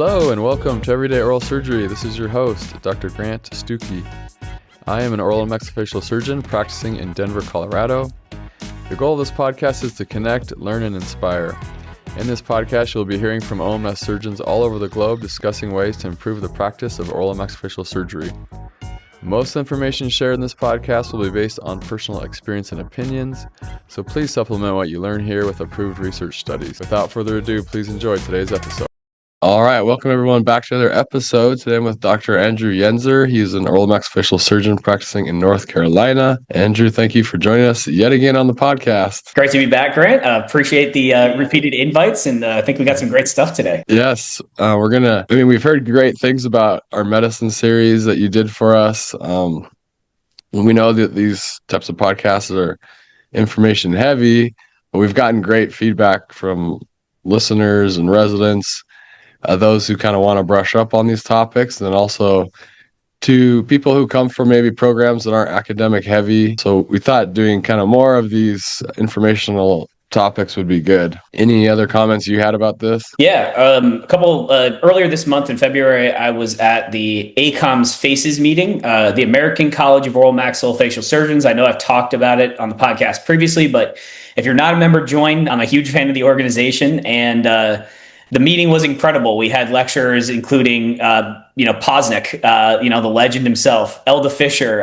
Hello and welcome to Everyday Oral Surgery. This is your host, Dr. Grant Stucki. I am an oral and maxillofacial surgeon practicing in Denver, Colorado. The goal of this podcast is to connect, learn, and inspire. In this podcast, you'll be hearing from OMFS surgeons all over the globe discussing ways to improve the practice of oral and maxillofacial surgery. Most information shared in this podcast will be based on personal experience and opinions, so please supplement what you learn here with approved research studies. Without further ado, please enjoy today's episode. All right, welcome everyone back to another episode. Today I'm with Dr. Andrew Jenzer. He's an oral maxillofacial surgeon practicing in North Carolina. Andrew, thank you for joining us yet again on the podcast. Great to be back, Grant. Appreciate the repeated invites, and I think we got some great stuff today. Yes, we've heard great things about our medicine series that you did for us. We know that these types of podcasts are information heavy, but we've gotten great feedback from listeners and residents. Those who kind of want to brush up on these topics, and then also to people who come from maybe programs that aren't academic heavy. So we thought doing kind of more of these informational topics would be good. Any other comments you had about this? Yeah, a couple earlier this month in February, I was at the ACOM's FACES meeting, the American College of Oral Maxillofacial Surgeons. I know I've talked about it on the podcast previously, but if you're not a member, join. I'm a huge fan of the organization, and the meeting was incredible. We had lecturers including, Posnick, the legend himself, Elda Fisher,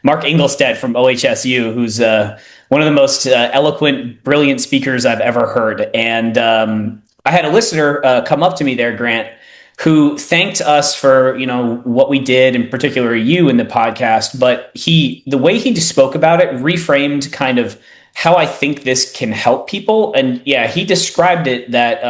Mark Engelstedt from OHSU, who's one of the most eloquent, brilliant speakers I've ever heard. And I had a listener come up to me there, Grant, who thanked us for, what we did, in particular you in the podcast. But the way he just spoke about it reframed kind of how I think this can help people. And yeah, he described it that,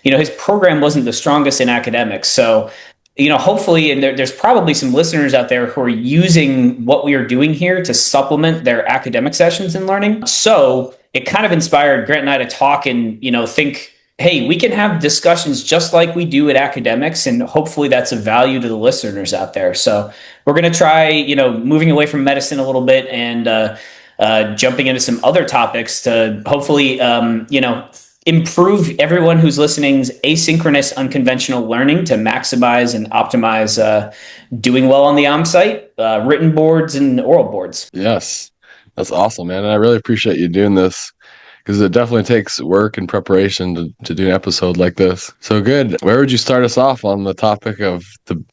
his program wasn't the strongest in academics. So, hopefully, and there's probably some listeners out there who are using what we are doing here to supplement their academic sessions and learning. So it kind of inspired Grant and I to talk and, think, hey, we can have discussions just like we do at academics. And hopefully that's of value to the listeners out there. So we're going to try, moving away from medicine a little bit and, jumping into some other topics to hopefully, improve everyone who's listening's asynchronous, unconventional learning to maximize and optimize doing well on the OMSite, written boards and oral boards. Yes, that's awesome, man. And I really appreciate you doing this because it definitely takes work and preparation to do an episode like this. So good. Where would you start us off on the topic of the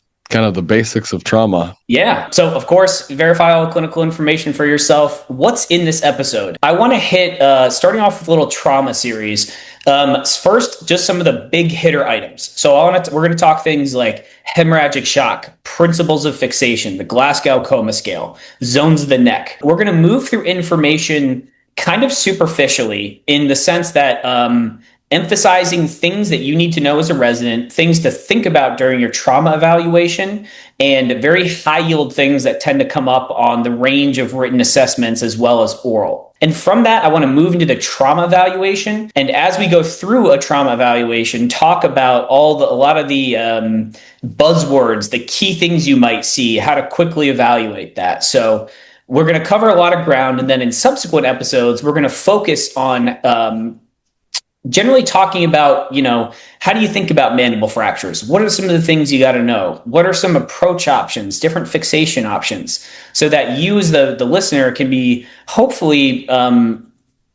basics of trauma? Yeah. So of course, verify all clinical information for yourself. What's in this episode? I want to hit, starting off with a little trauma series. First, just some of the big hitter items. So we're going to talk things like hemorrhagic shock, principles of fixation, the Glasgow Coma Scale, zones of the neck. We're going to move through information kind of superficially in the sense that, emphasizing things that you need to know as a resident, things to think about during your trauma evaluation, and very high yield things that tend to come up on the range of written assessments as well as oral. And from that, I want to move into the trauma evaluation. And as we go through a trauma evaluation, talk about a lot of the buzzwords, the key things you might see, how to quickly evaluate that. So we're going to cover a lot of ground. And then in subsequent episodes, we're going to focus on generally talking about, how do you think about mandible fractures? What are some of the things you got to know? What are some approach options, different fixation options, so that you as the listener can be hopefully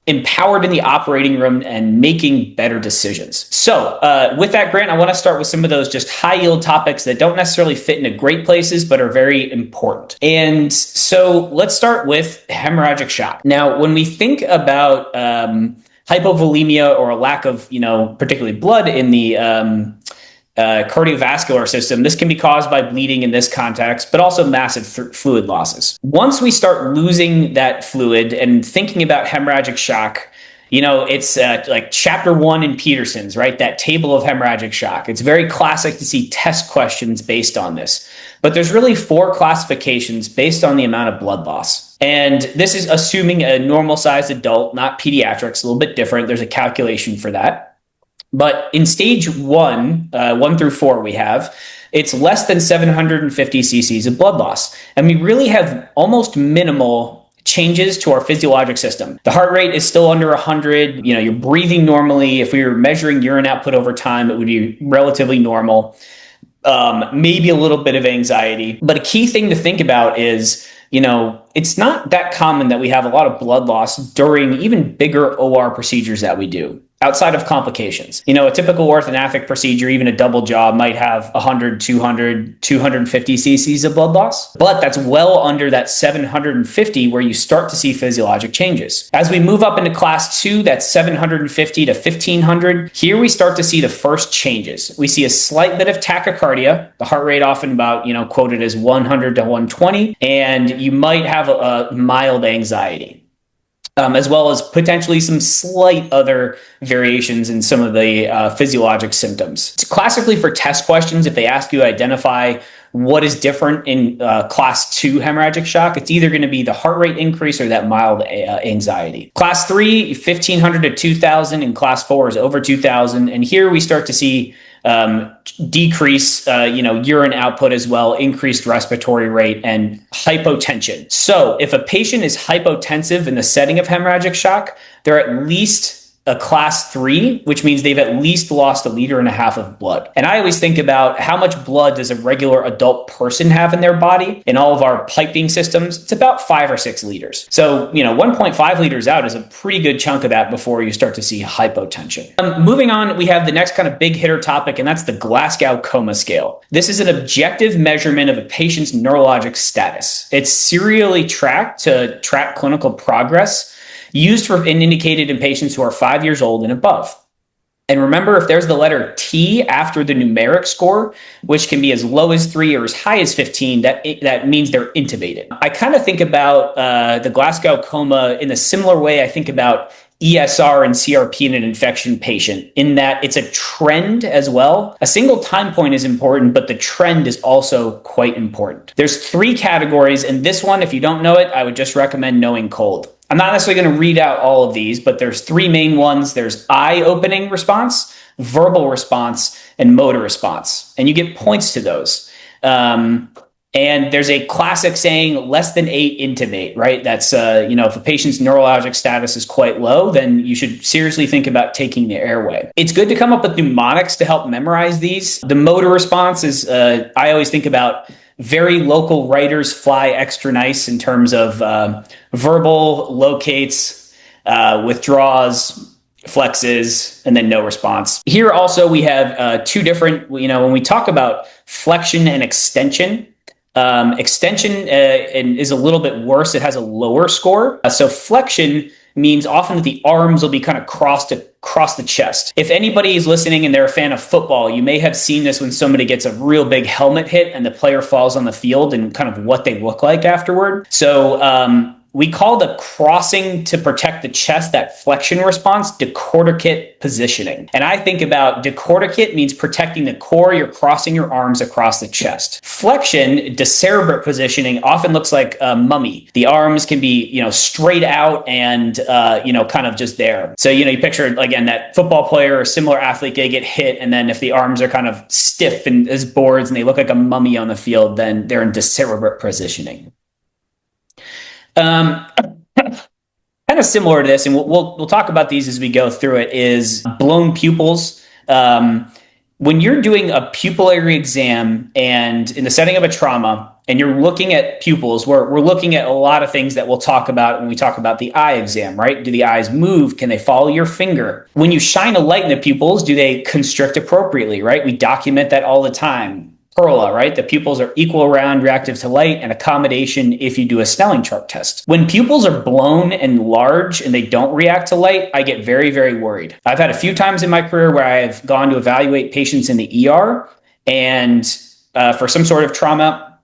empowered in the operating room and making better decisions. So with that, Grant, I want to start with some of those just high yield topics that don't necessarily fit into great places, but are very important. And so let's start with hemorrhagic shock. Now, when we think about hypovolemia or a lack of, particularly blood in the cardiovascular system, this can be caused by bleeding in this context, but also massive fluid losses. Once we start losing that fluid and thinking about hemorrhagic shock, it's like chapter 1 in Peterson's, right? That table of hemorrhagic shock. It's very classic to see test questions based on this. But there's really 4 classifications based on the amount of blood loss. And this is assuming a normal sized adult, not pediatrics, a little bit different. There's a calculation for that. But in stage 1, 1 through 4, it's less than 750 cc's of blood loss. And we really have almost minimal changes to our physiologic system. The heart rate is still under 100. You're breathing normally. If we were measuring urine output over time, it would be relatively normal. Maybe a little bit of anxiety. But a key thing to think about is, it's not that common that we have a lot of blood loss during even bigger OR procedures that we do, outside of complications. A typical orthognathic procedure, even a double jaw, might have 100, 200, 250 cc's of blood loss, but that's well under that 750 where you start to see physiologic changes. As we move up into class 2, that's 750 to 1500. Here we start to see the first changes. We see a slight bit of tachycardia, the heart rate often about, quoted as 100 to 120, and you might have a mild anxiety. As well as potentially some slight other variations in some of the physiologic symptoms. Classically, for test questions, if they ask you to identify what is different in class 2 hemorrhagic shock, it's either going to be the heart rate increase or that mild anxiety. Class 3, 1500 to 2000, and class 4 is over 2000. And here we start to see decrease, urine output as well, increased respiratory rate, and hypotension. So if a patient is hypotensive in the setting of hemorrhagic shock, they're at least a class 3, which means they've at least lost 1.5 liters of blood. And I always think about how much blood does a regular adult person have in their body. In all of our piping systems, it's about 5 or 6 liters. So, 1.5 liters out is a pretty good chunk of that before you start to see hypotension. Moving on, we have the next kind of big hitter topic, and that's the Glasgow Coma Scale. This is an objective measurement of a patient's neurologic status. It's serially tracked to track clinical progress, used for and indicated in patients who are 5 years old and above. And remember, if there's the letter T after the numeric score, which can be as low as 3 or as high as 15, that means they're intubated. I kind of think about the Glasgow coma in a similar way I think about ESR and CRP in an infection patient, in that it's a trend as well. A single time point is important, but the trend is also quite important. There's 3 categories, and this one, if you don't know it, I would just recommend knowing cold. I'm not necessarily going to read out all of these, but there's 3 main ones. There's eye-opening response, verbal response, and motor response. And you get points to those. And there's a classic saying, less than 8 intubate, right? That's, if a patient's neurologic status is quite low, then you should seriously think about taking the airway. It's good to come up with mnemonics to help memorize these. The motor response is, I always think about very local writers fly extra nice in terms of verbal, locates, withdraws, flexes, and then no response. Here also we have 2 different, when we talk about flexion and extension, extension is a little bit worse. It has a lower score. So flexion means often that the arms will be kind of crossed across the chest. If anybody is listening and they're a fan of football, you may have seen this when somebody gets a real big helmet hit and the player falls on the field, and kind of what they look like afterward. So we call the crossing to protect the chest, that flexion response, decorticate positioning. And I think about decorticate means protecting the core. You're crossing your arms across the chest. Flexion, decerebrate positioning, often looks like a mummy. The arms can be, straight out and, kind of just there. So, you picture, again, that football player or similar athlete, they get hit. And then if the arms are kind of stiff and as boards and they look like a mummy on the field, then they're in decerebrate positioning. Kind of similar to this, and we'll talk about these as we go through it, is blown pupils. When you're doing a pupillary exam and in the setting of a trauma, and you're looking at pupils, we're looking at a lot of things that we'll talk about when we talk about the eye exam, right? Do the eyes move? Can they follow your finger? When you shine a light in the pupils, do they constrict appropriately, right? We document that all the time. Perla, right? The pupils are equal round, reactive to light, and accommodation if you do a Snelling chart test. When pupils are blown and large and they don't react to light, I get very, very worried. I've had a few times in my career where I've gone to evaluate patients in the ER and for some sort of trauma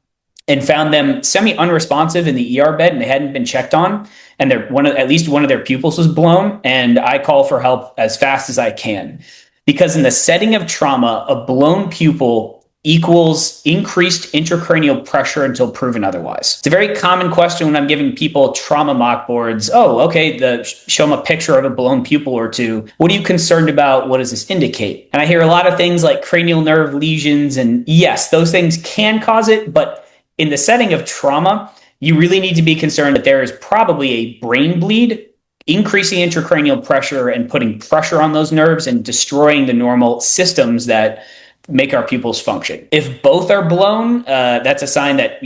and found them semi-unresponsive in the ER bed and they hadn't been checked on, and at least one of their pupils was blown, and I call for help as fast as I can. Because in the setting of trauma, a blown pupil equals increased intracranial pressure until proven otherwise. It's a very common question when I'm giving people trauma mock boards. Oh, okay, show them a picture of a blown pupil or two. What are you concerned about? What does this indicate? And I hear a lot of things like cranial nerve lesions, and yes, those things can cause it, but in the setting of trauma, you really need to be concerned that there is probably a brain bleed, increasing intracranial pressure and putting pressure on those nerves and destroying the normal systems that make our pupils function. If both are blown, that's a sign that,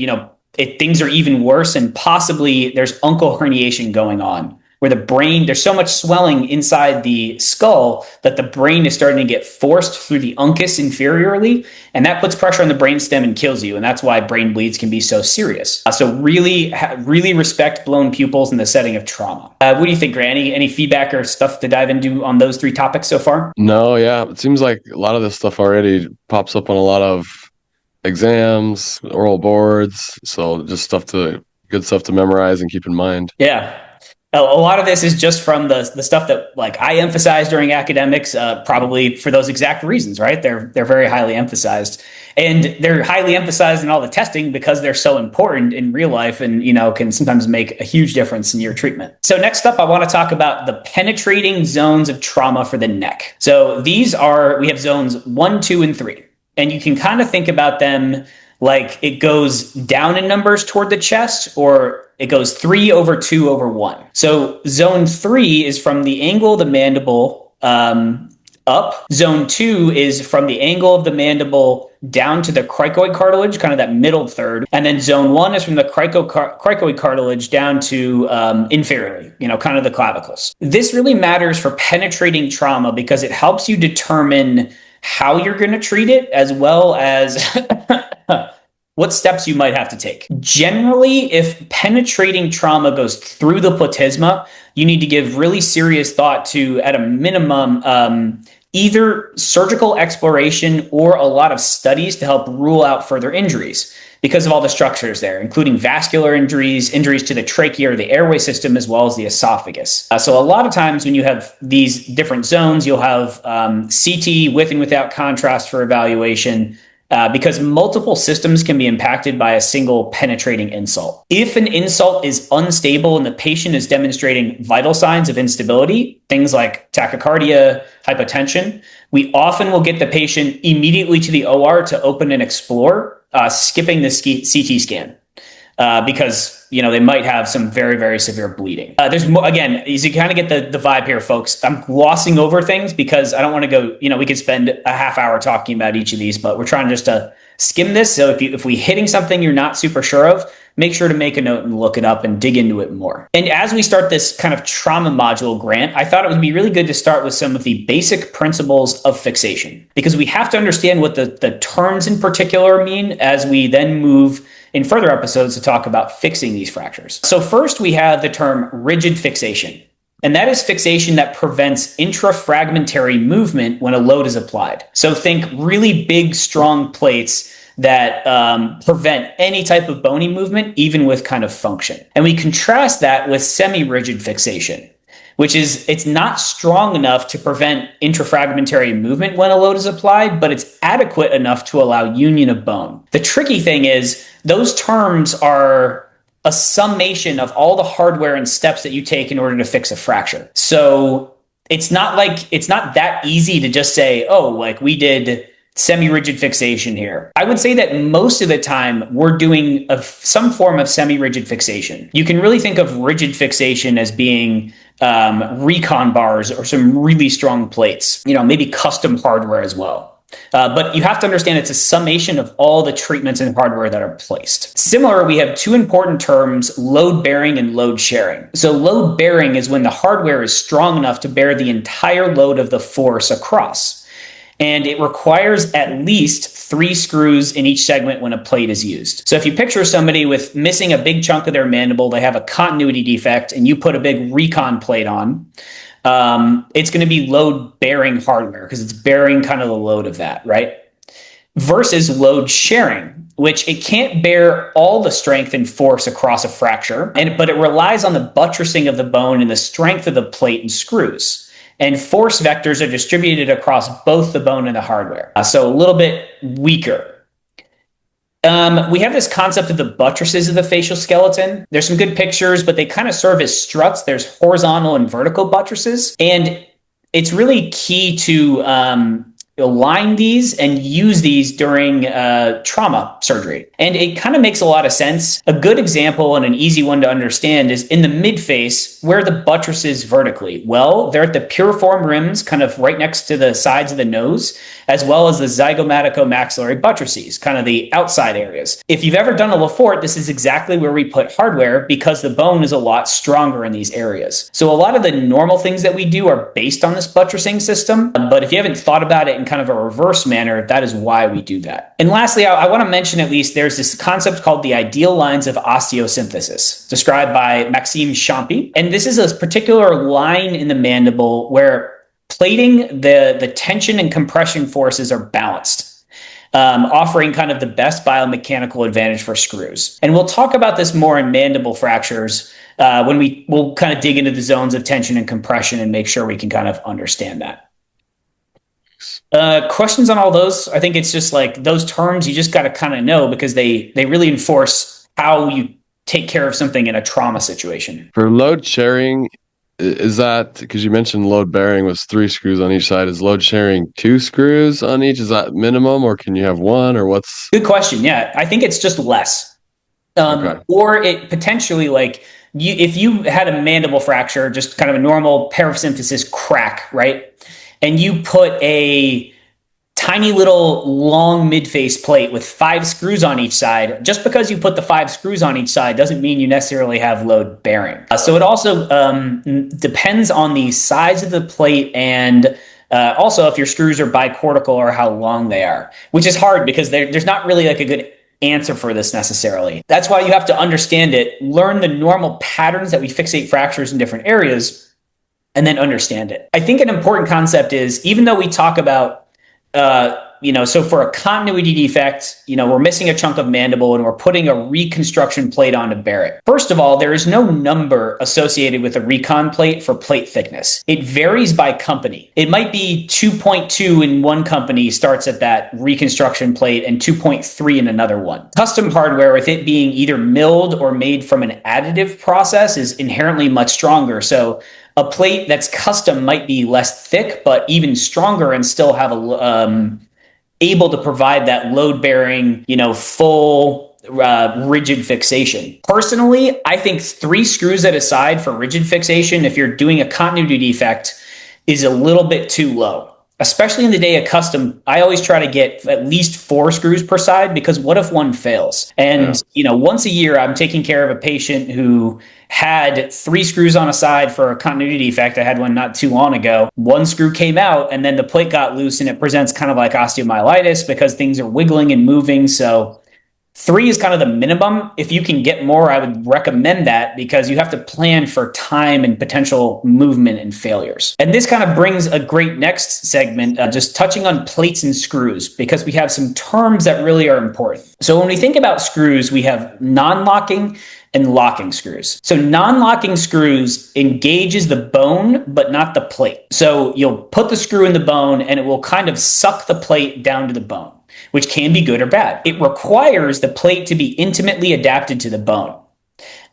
things are even worse, and possibly there's uncal herniation going on, where the brain, there's so much swelling inside the skull that the brain is starting to get forced through the uncus inferiorly, and that puts pressure on the brainstem and kills you. And that's why brain bleeds can be so serious. So really respect blown pupils in the setting of trauma. What do you think, Grant? Any feedback or stuff to dive into on those 3 topics so far? No, yeah. It seems like a lot of this stuff already pops up on a lot of exams, oral boards. So just good stuff to memorize and keep in mind. Yeah. A lot of this is just from the stuff that I emphasize during academics, probably for those exact reasons, right? They're very highly emphasized, and they're highly emphasized in all the testing because they're so important in real life, and can sometimes make a huge difference in your treatment. So next up, I want to talk about the penetrating zones of trauma for the neck. So we have zones 1, 2, and 3, and you can kind of think about them like it goes down in numbers toward the chest, or it goes 3 over 2 over 1. So zone 3 is from the angle of the mandible up. Zone 2 is from the angle of the mandible down to the cricoid cartilage, kind of that middle third. And then zone 1 is from the cricoid cartilage down to inferiorly, kind of the clavicles. This really matters for penetrating trauma because it helps you determine how you're going to treat it, as well as what steps you might have to take. Generally, if penetrating trauma goes through the platysma, you need to give really serious thought to, at a minimum, either surgical exploration or a lot of studies to help rule out further injuries because of all the structures there, including vascular injuries to the trachea or the airway system, as well as the esophagus. So a lot of times when you have these different zones, you'll have CT with and without contrast for evaluation, because multiple systems can be impacted by a single penetrating insult. If an insult is unstable and the patient is demonstrating vital signs of instability, things like tachycardia, hypotension, we often will get the patient immediately to the OR to open and explore, skipping the CT scan. Because they might have some very, very severe bleeding. There's more, again, as you kind of get the vibe here, folks. I'm glossing over things because I don't want to go. We could spend a half hour talking about each of these, but we're trying just to skim this. So if we hitting something you're not super sure of, make sure to make a note and look it up and dig into it more. And as we start this kind of trauma module, Grant, I thought it would be really good to start with some of the basic principles of fixation, because we have to understand what the terms in particular mean as we then move in further episodes to talk about fixing these fractures. So first we have the term rigid fixation, and that is fixation that prevents intrafragmentary movement when a load is applied. So think really big, strong plates that prevent any type of bony movement, even with kind of function. And we contrast that with semi-rigid fixation, which is it's not strong enough to prevent intrafragmentary movement when a load is applied, but it's adequate enough to allow union of bone. The tricky thing is those terms are a summation of all the hardware and steps that you take in order to fix a fracture. So it's not that easy to just say, we did semi-rigid fixation here. I would say that most of the time we're doing some form of semi-rigid fixation. You can really think of rigid fixation as being recon bars or some really strong plates, maybe custom hardware as well. But you have to understand it's a summation of all the treatments and hardware that are placed. Similar, we have 2 important terms, load bearing and load sharing. So load bearing is when the hardware is strong enough to bear the entire load of the force across. And it requires at least 3 screws in each segment when a plate is used. So if you picture somebody with missing a big chunk of their mandible, they have a continuity defect, and you put a big recon plate on, it's going to be load-bearing hardware because it's bearing kind of the load of that, right? Versus load sharing, which it can't bear all the strength and force across a fracture, but it relies on the buttressing of the bone and the strength of the plate and screws. And force vectors are distributed across both the bone and the hardware. So a little bit weaker. We have this concept of the buttresses of the facial skeleton. There's some good pictures, but they kind of serve as struts. There's horizontal and vertical buttresses. And it's really key to align these and use these during trauma surgery. And it kind of makes a lot of sense. A good example and an easy one to understand is in the midface, where the buttress is vertically. Well, they're at the piriform rims, kind of right next to the sides of the nose, as well as the zygomatico-maxillary buttresses, kind of the outside areas. If you've ever done a Lefort, this is exactly where we put hardware because the bone is a lot stronger in these areas. So a lot of the normal things that we do are based on this buttressing system, but if you haven't thought about it in kind of a reverse manner, that is why we do that. And lastly, I want to mention at least there's this concept called the ideal lines of osteosynthesis, described by Maxime Champy. And this is a particular line in the mandible where plating, the tension and compression forces are balanced, offering kind of the best biomechanical advantage for screws. And we'll talk about this more in mandible fractures when we'll kind of dig into the zones of tension and compression and make sure we can kind of understand that. Questions on all those? I think it's just like those terms you just got to kind of know because they really enforce how you take care of something in a trauma situation. For load sharing, is that, because you mentioned load bearing was 3 screws on each side, is load sharing 2 screws on each? Is that minimum, or can you have 1, or what's? Good question. Yeah, I think it's just less. Okay. Or it potentially, like, if you had a mandible fracture, just kind of a normal parasymphysis crack, right? And you put a tiny little long midface plate with 5 screws on each side, just because you put the 5 screws on each side doesn't mean you necessarily have load bearing. So it also depends on the size of the plate and also if your screws are bicortical or how long they are, which is hard because there's not really like a good answer for this necessarily. That's why you have to understand it, learn the normal patterns that we fixate fractures in different areas, and then understand it. I think an important concept is, even though we talk about, so for a continuity defect, we're missing a chunk of mandible and we're putting a reconstruction plate on to bear it. First of all, there is no number associated with a recon plate for plate thickness. It varies by company. It might be 2.2 in one company starts at that reconstruction plate and 2.3 in another one. Custom hardware, with it being either milled or made from an additive process, is inherently much stronger. So a plate that's custom might be less thick, but even stronger and still have able to provide that load-bearing, full rigid fixation. Personally, I think 3 screws at a side for rigid fixation, if you're doing a continuity defect, is a little bit too low. Especially in the day of custom, I always try to get at least 4 screws per side, because what if one fails? And, once a year, I'm taking care of a patient who had 3 screws on a side for a continuity defect. I had one not too long ago. 1 screw came out and then the plate got loose and it presents kind of like osteomyelitis because things are wiggling and moving. So 3 is kind of the minimum. If you can get more, I would recommend that, because you have to plan for time and potential movement and failures. And this kind of brings a great next segment, just touching on plates and screws, because we have some terms that really are important. So when we think about screws, we have non-locking and locking screws. So non-locking screws engages the bone, but not the plate. So you'll put the screw in the bone and it will kind of suck the plate down to the bone, which can be good or bad. It requires the plate to be intimately adapted to the bone.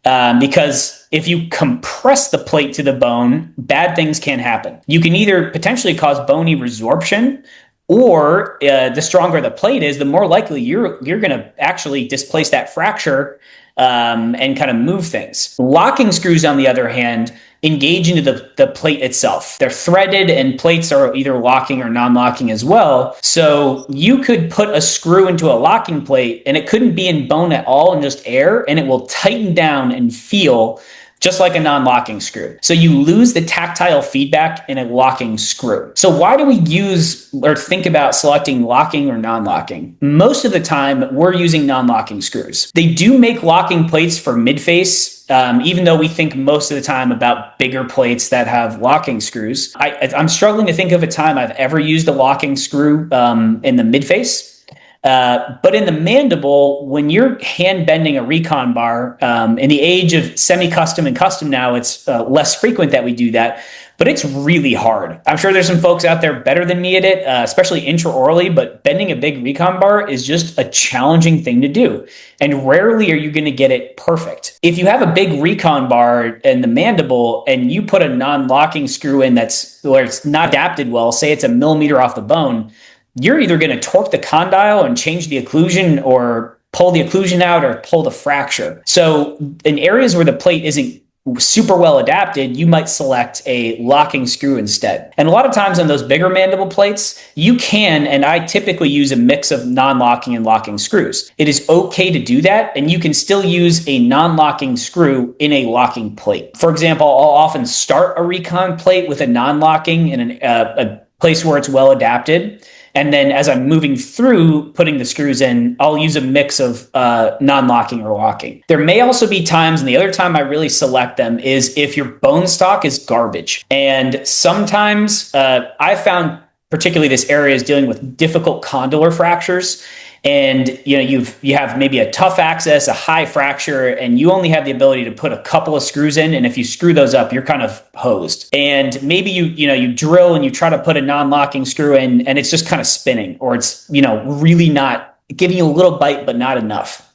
Because if you compress the plate to the bone, bad things can happen. You can either potentially cause bony resorption, or the stronger the plate is, the more likely you're going to actually displace that fracture and kind of move things. Locking screws, on the other hand, engage into the plate itself. They're threaded, and plates are either locking or non-locking as well. So you could put a screw into a locking plate and it couldn't be in bone at all and just air, and it will tighten down and feel just like a non-locking screw. So you lose the tactile feedback in a locking screw. So why do we use or think about selecting locking or non-locking? Most of the time, we're using non-locking screws. They do make locking plates for midface, even though we think most of the time about bigger plates that have locking screws. I'm struggling to think of a time I've ever used a locking screw in the midface. But in the mandible, when you're hand bending a recon bar, in the age of semi-custom and custom now, it's less frequent that we do that, but it's really hard. I'm sure there's some folks out there better than me at it, especially intraorally, but bending a big recon bar is just a challenging thing to do. And rarely are you going to get it perfect. If you have a big recon bar in the mandible and you put a non-locking screw in where it's not adapted well, say it's a millimeter off the bone, you're either going to torque the condyle and change the occlusion or pull the occlusion out or pull the fracture. So in areas where the plate isn't super well adapted, you might select a locking screw instead. And a lot of times on those bigger mandible plates, you can, and I typically use a mix of non-locking and locking screws. It is okay to do that, and you can still use a non-locking screw in a locking plate. For example, I'll often start a recon plate with a non-locking in a place where it's well adapted. And then as I'm moving through putting the screws in, I'll use a mix of non-locking or locking. There may also be times, and the other time I really select them is if your bone stock is garbage. And sometimes I found particularly this area is dealing with difficult condylar fractures. And you have maybe a tough access, a high fracture, and you only have the ability to put a couple of screws in. And if you screw those up, you're kind of hosed. And maybe you drill and you try to put a non-locking screw in, and it's just kind of spinning, or it's really not giving you a little bite, but not enough.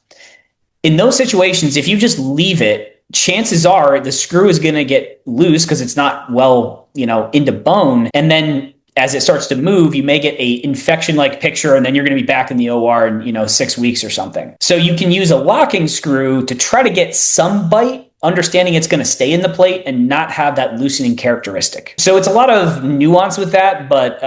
In those situations, if you just leave it, chances are the screw is going to get loose because it's not well, into bone, and then as it starts to move, you may get a infection-like picture, and then you're going to be back in the OR in 6 weeks or something. So you can use a locking screw to try to get some bite, understanding it's going to stay in the plate and not have that loosening characteristic. So it's a lot of nuance with that, but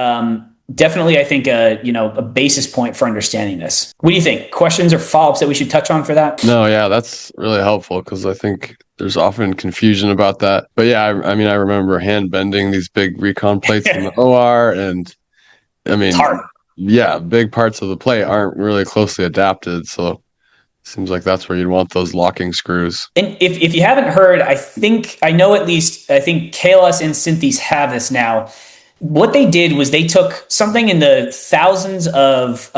definitely I think a basis point for understanding this. What do you think? Questions or follow-ups that we should touch on for that? No, yeah, that's really helpful because I think there's often confusion about that. But yeah, I mean, I remember hand bending these big recon plates in the OR, and I mean, it's hard. Yeah, big parts of the plate aren't really closely adapted. So it seems like that's where you'd want those locking screws. And if you haven't heard, I think KLS and Synthes have this now. What they did was they took something in the thousands of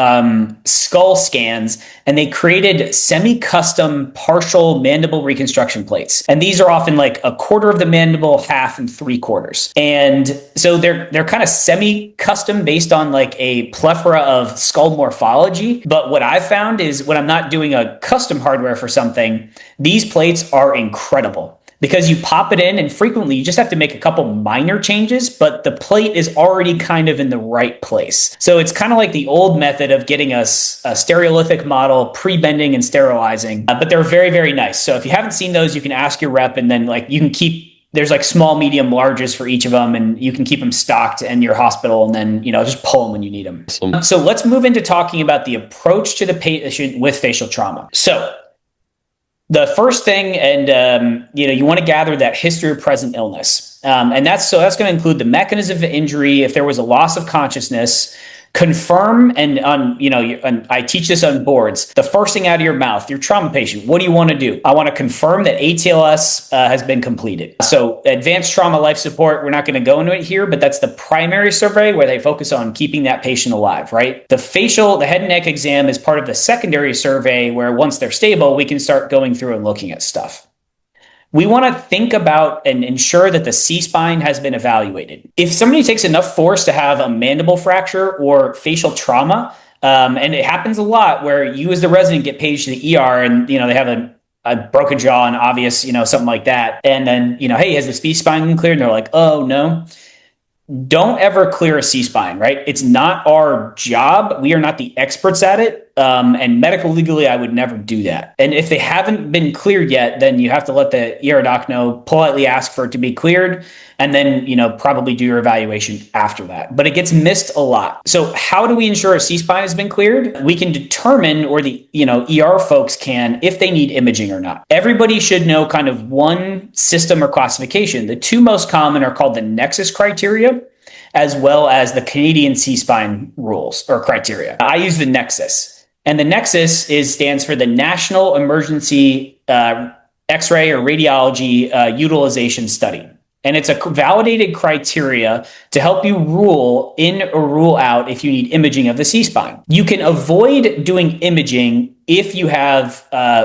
skull scans, and they created semi-custom partial mandible reconstruction plates. And these are often like a quarter of the mandible, half, and 3/4. And so they're kind of semi-custom based on like a plethora of skull morphology. But what I found is when I'm not doing a custom hardware for something, these plates are incredible. Because you pop it in, and frequently you just have to make a couple minor changes, but the plate is already kind of in the right place. So it's kind of like the old method of getting a stereolithic model, pre-bending and sterilizing, but they're very, very nice. So if you haven't seen those, you can ask your rep, and then you can there's small, medium, larges for each of them, and you can keep them stocked in your hospital, and then, just pull them when you need them. Awesome. So let's move into talking about the approach to the patient with facial trauma. So the first thing, and you want to gather that history of present illness, and that's going to include the mechanism of injury. If there was a loss of consciousness, confirm, and I teach this on boards. The first thing out of your mouth, your trauma patient, what do you want to do? I want to confirm that ATLS has been completed. So advanced trauma life support, we're not going to go into it here, but that's the primary survey where they focus on keeping that patient alive, right? The head and neck exam is part of the secondary survey where once they're stable, we can start going through and looking at stuff. We want to think about and ensure that the C-spine has been evaluated. If somebody takes enough force to have a mandible fracture or facial trauma, and it happens a lot where you as the resident get paged to the ER and they have a broken jaw and obvious, something like that. And then, hey, has the C-spine been cleared? And they're like, oh, no. Don't ever clear a C-spine, right? It's not our job. We are not the experts at it. And medical legally, I would never do that. And if they haven't been cleared yet, then you have to let the ER doc know, politely ask for it to be cleared, and then, probably do your evaluation after that. But it gets missed a lot. So how do we ensure a C-spine has been cleared? We can determine, or the, ER folks can, if they need imaging or not. Everybody should know kind of one system or classification. The two most common are called the Nexus criteria, as well as the Canadian C-spine rules or criteria. I use the Nexus. And the Nexus stands for the National Emergency X-ray or Radiology Utilization Study. And it's a validated criteria to help you rule in or rule out if you need imaging of the C-spine. You can avoid doing imaging if you have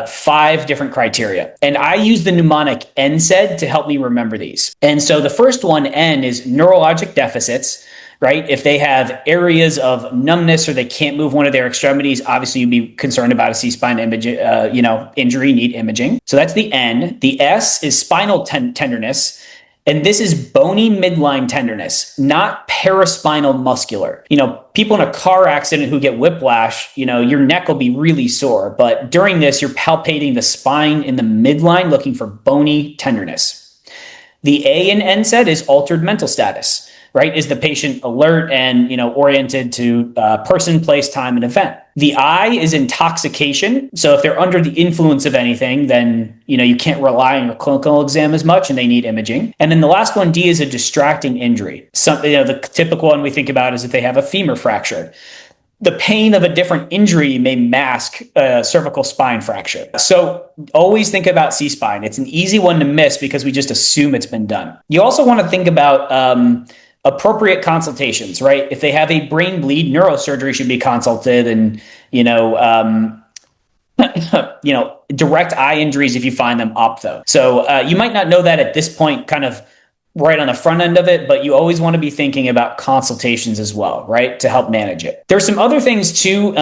5 different criteria. And I use the mnemonic NSAID to help me remember these. And so the first one, N, is neurologic deficits. Right? If they have areas of numbness or they can't move one of their extremities, obviously you'd be concerned about a C-spine injury, need imaging. So that's the N. The S is spinal tenderness. And this is bony midline tenderness, not paraspinal muscular. People in a car accident who get whiplash, your neck will be really sore. But during this, you're palpating the spine in the midline looking for bony tenderness. The A in NSAID is altered mental status, right? Is the patient alert and, oriented to person, place, time, and event? The I is intoxication. So if they're under the influence of anything, then, you can't rely on your clinical exam as much and they need imaging. And then the last one, D, is a distracting injury. The typical one we think about is if they have a femur fracture. The pain of a different injury may mask a cervical spine fracture. So always think about C-spine. It's an easy one to miss because we just assume it's been done. You also want to think about appropriate consultations, right? If they have a brain bleed, neurosurgery should be consulted, and direct eye injuries if you find them ophtho. So you might not know that at this point, kind of right on the front end of it, but you always want to be thinking about consultations as well, right? To help manage it. There's some other things too,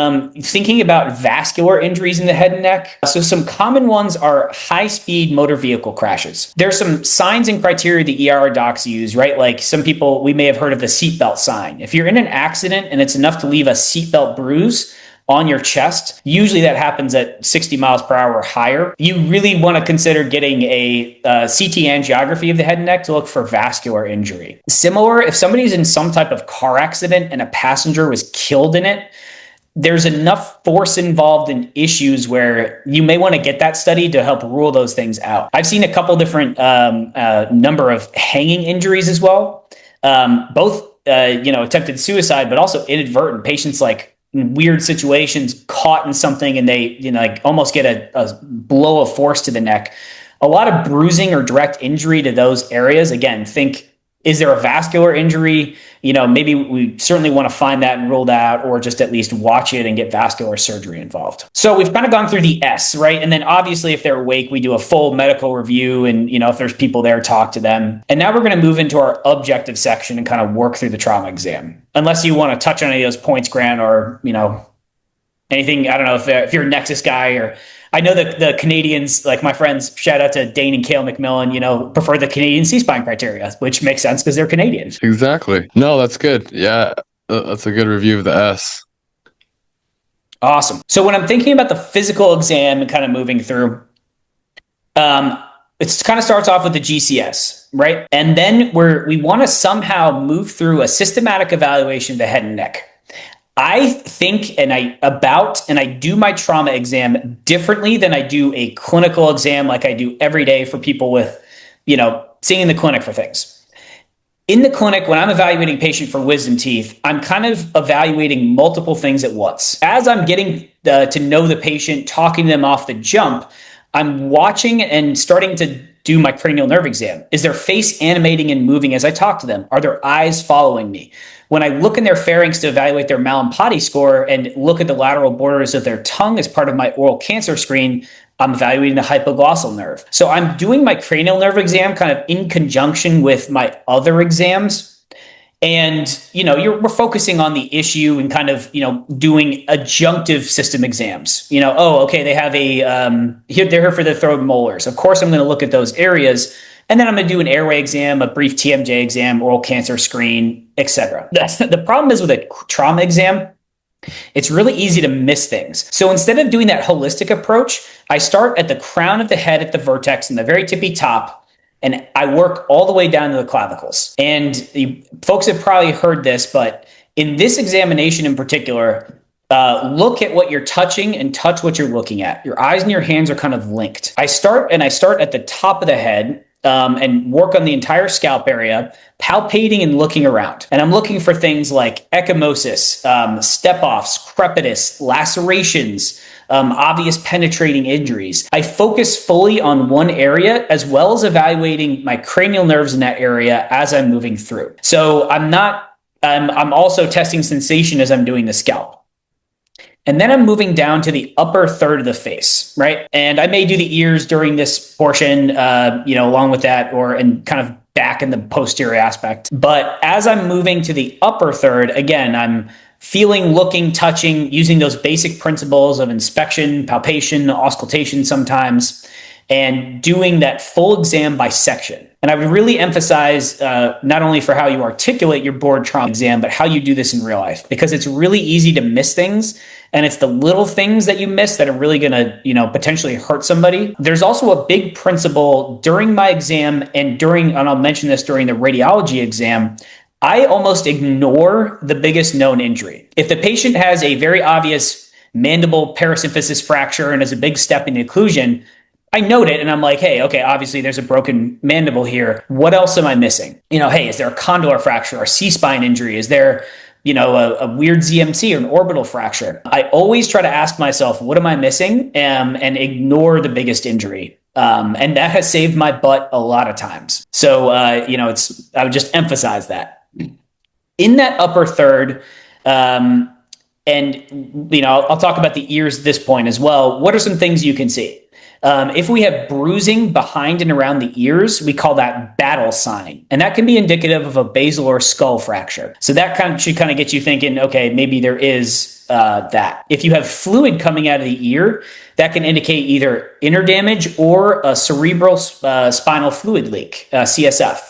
thinking about vascular injuries in the head and neck. So some common ones are high-speed motor vehicle crashes. There's some signs and criteria the ER docs use, right? Like some people, we may have heard of the seatbelt sign. If you're in an accident and it's enough to leave a seatbelt bruise on your chest, usually that happens at 60 miles per hour or higher, you really want to consider getting a CT angiography of the head and neck to look for vascular injury. Similar, if somebody's in some type of car accident and a passenger was killed in it, there's enough force involved in issues where you may want to get that study to help rule those things out. I've seen a couple different number of hanging injuries as well, both attempted suicide, but also inadvertent patients like in weird situations caught in something and they almost get a blow of force to the neck. A lot of bruising or direct injury to those areas. Again, think, is there a vascular injury? Maybe we certainly want to find that and rule that out, or just at least watch it and get vascular surgery involved. So we've kind of gone through the S, right? And then obviously if they're awake, we do a full medical review, and if there's people there, talk to them. And now we're going to move into our objective section and kind of work through the trauma exam. Unless you want to touch on any of those points, Grant, or anything. I don't know if you're a Nexus guy, or I know that the Canadians, like my friends, shout out to Dane and Cale McMillan, prefer the Canadian C-spine criteria, which makes sense because they're Canadians. Exactly. No, that's good. Yeah, that's a good review of the S. Awesome. So when I'm thinking about the physical exam and kind of moving through, it kind of starts off with the GCS, right? And then we want to somehow move through a systematic evaluation of the head and neck. I think and I do my trauma exam differently than I do a clinical exam like I do every day for people with, seeing in the clinic for things. In the clinic, when I'm evaluating a patient for wisdom teeth, I'm kind of evaluating multiple things at once. As I'm getting to know the patient, talking to them off the jump, I'm watching and starting to do my cranial nerve exam. Is their face animating and moving as I talk to them? Are their eyes following me? When I look in their pharynx to evaluate their Mallampati score and look at the lateral borders of their tongue as part of my oral cancer screen, I'm evaluating the hypoglossal nerve. So I'm doing my cranial nerve exam kind of in conjunction with my other exams. And, we're focusing on the issue and kind of, doing adjunctive system exams. They have they're here for the throat molars. Of course, I'm going to look at those areas. And then I'm going to do an airway exam, a brief TMJ exam, oral cancer screen, etc. The problem is with a trauma exam, it's really easy to miss things. So instead of doing that holistic approach, I start at the crown of the head at the vertex and the very tippy top, and I work all the way down to the clavicles. And folks have probably heard this, but in this examination in particular, look at what you're touching and touch what you're looking at. Your eyes and your hands are kind of linked. I start at the top of the head, and work on the entire scalp area, palpating and looking around. And I'm looking for things like ecchymosis, step-offs, crepitus, lacerations, obvious penetrating injuries. I focus fully on one area as well as evaluating my cranial nerves in that area as I'm moving through. So I'm also testing sensation as I'm doing the scalp. And then I'm moving down to the upper third of the face, right? And I may do the ears during this portion, along with that, and kind of back in the posterior aspect. But as I'm moving to the upper third, again, I'm feeling, looking, touching, using those basic principles of inspection, palpation, auscultation sometimes, and doing that full exam by section. And I would really emphasize not only for how you articulate your board trauma exam, but how you do this in real life, because it's really easy to miss things. And it's the little things that you miss that are really going to, potentially hurt somebody. There's also a big principle during my exam and I'll mention this during the radiology exam, I almost ignore the biggest known injury. If the patient has a very obvious mandible parasymphysis fracture and is a big step in occlusion, I note it and I'm like, hey, okay, obviously there's a broken mandible here. What else am I missing? Hey, is there a condylar fracture or C-spine injury? Is there a weird ZMC or an orbital fracture? I always try to ask myself, what am I missing? And ignore the biggest injury. And that has saved my butt a lot of times. So, I would just emphasize that. In that upper third, I'll talk about the ears at this point as well. What are some things you can see? If we have bruising behind and around the ears, we call that battle sign. And that can be indicative of a basal or skull fracture. So that should get you thinking, okay, maybe there is that. If you have fluid coming out of the ear, that can indicate either inner damage or a cerebral spinal fluid leak, CSF.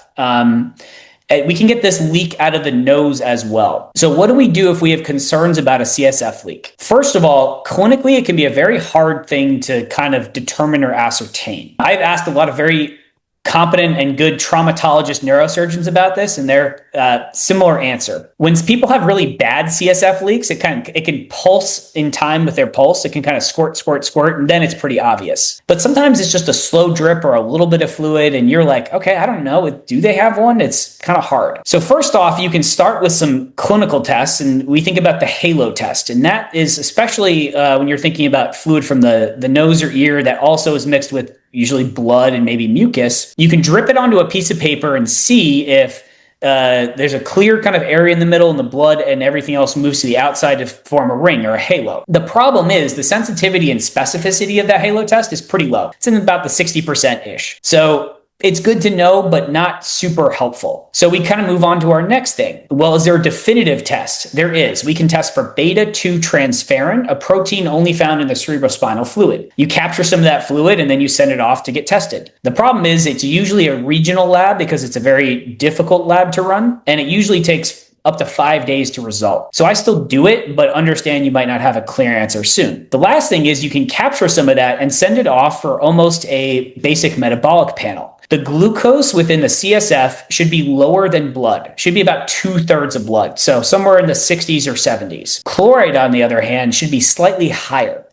We can get this leak out of the nose as well. So what do we do if we have concerns about a CSF leak? First of all, clinically, it can be a very hard thing to kind of determine or ascertain. I've asked a lot of very competent and good traumatologist neurosurgeons about this, and they're similar answer. When people have really bad CSF leaks, it can pulse in time with their pulse. It can kind of squirt, and then it's pretty obvious. But sometimes it's just a slow drip or a little bit of fluid, and you're like, okay, I don't know. Do they have one? It's kind of hard. So first off, you can start with some clinical tests, and we think about the halo test, and that is especially when you're thinking about fluid from the nose or ear that also is mixed with usually blood and maybe mucus. You can drip it onto a piece of paper and see if there's a clear kind of area in the middle and the blood and everything else moves to the outside to form a ring or a halo. The problem is the sensitivity and specificity of that halo test is pretty low. It's in about the 60%-ish. So it's good to know, but not super helpful. So we kind of move on to our next thing. Well, is there a definitive test? There is. We can test for beta-2 transferrin, a protein only found in the cerebrospinal fluid. You capture some of that fluid and then you send it off to get tested. The problem is it's usually a regional lab because it's a very difficult lab to run, and it usually takes up to 5 days to result. So I still do it, but understand you might not have a clear answer soon. The last thing is you can capture some of that and send it off for almost a basic metabolic panel. The glucose within the CSF should be lower than blood, should be about 2/3 of blood. So somewhere in the 60s or 70s. Chloride, on the other hand, should be slightly higher.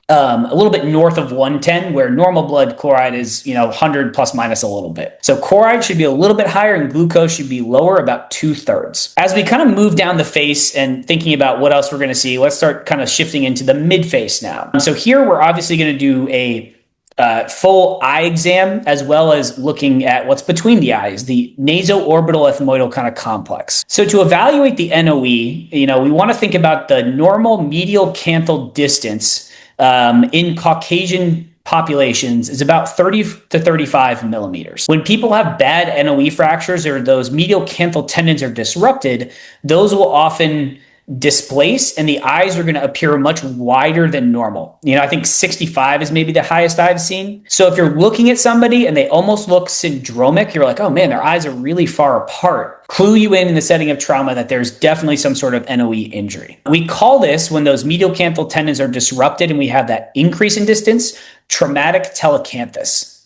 A little bit north of 110, where normal blood chloride is, 100 plus minus a little bit. So chloride should be a little bit higher and glucose should be lower, about 2/3. As we kind of move down the face and thinking about what else we're going to see, let's start kind of shifting into the mid face now. So here we're obviously going to do a full eye exam, as well as looking at what's between the eyes, the naso-orbital ethmoidal kind of complex. So to evaluate the NOE, we want to think about the normal medial canthal distance in Caucasian populations is about 30 to 35 millimeters. When people have bad NOE fractures or those medial canthal tendons are disrupted, those will often displace and the eyes are going to appear much wider than normal. I think 65 is maybe the highest I've seen. So if you're looking at somebody and they almost look syndromic, you're like, oh man, their eyes are really far apart. Clue you in the setting of trauma that there's definitely some sort of NOE injury. We call this, when those medial canthal tendons are disrupted and we have that increase in distance, traumatic telecanthus.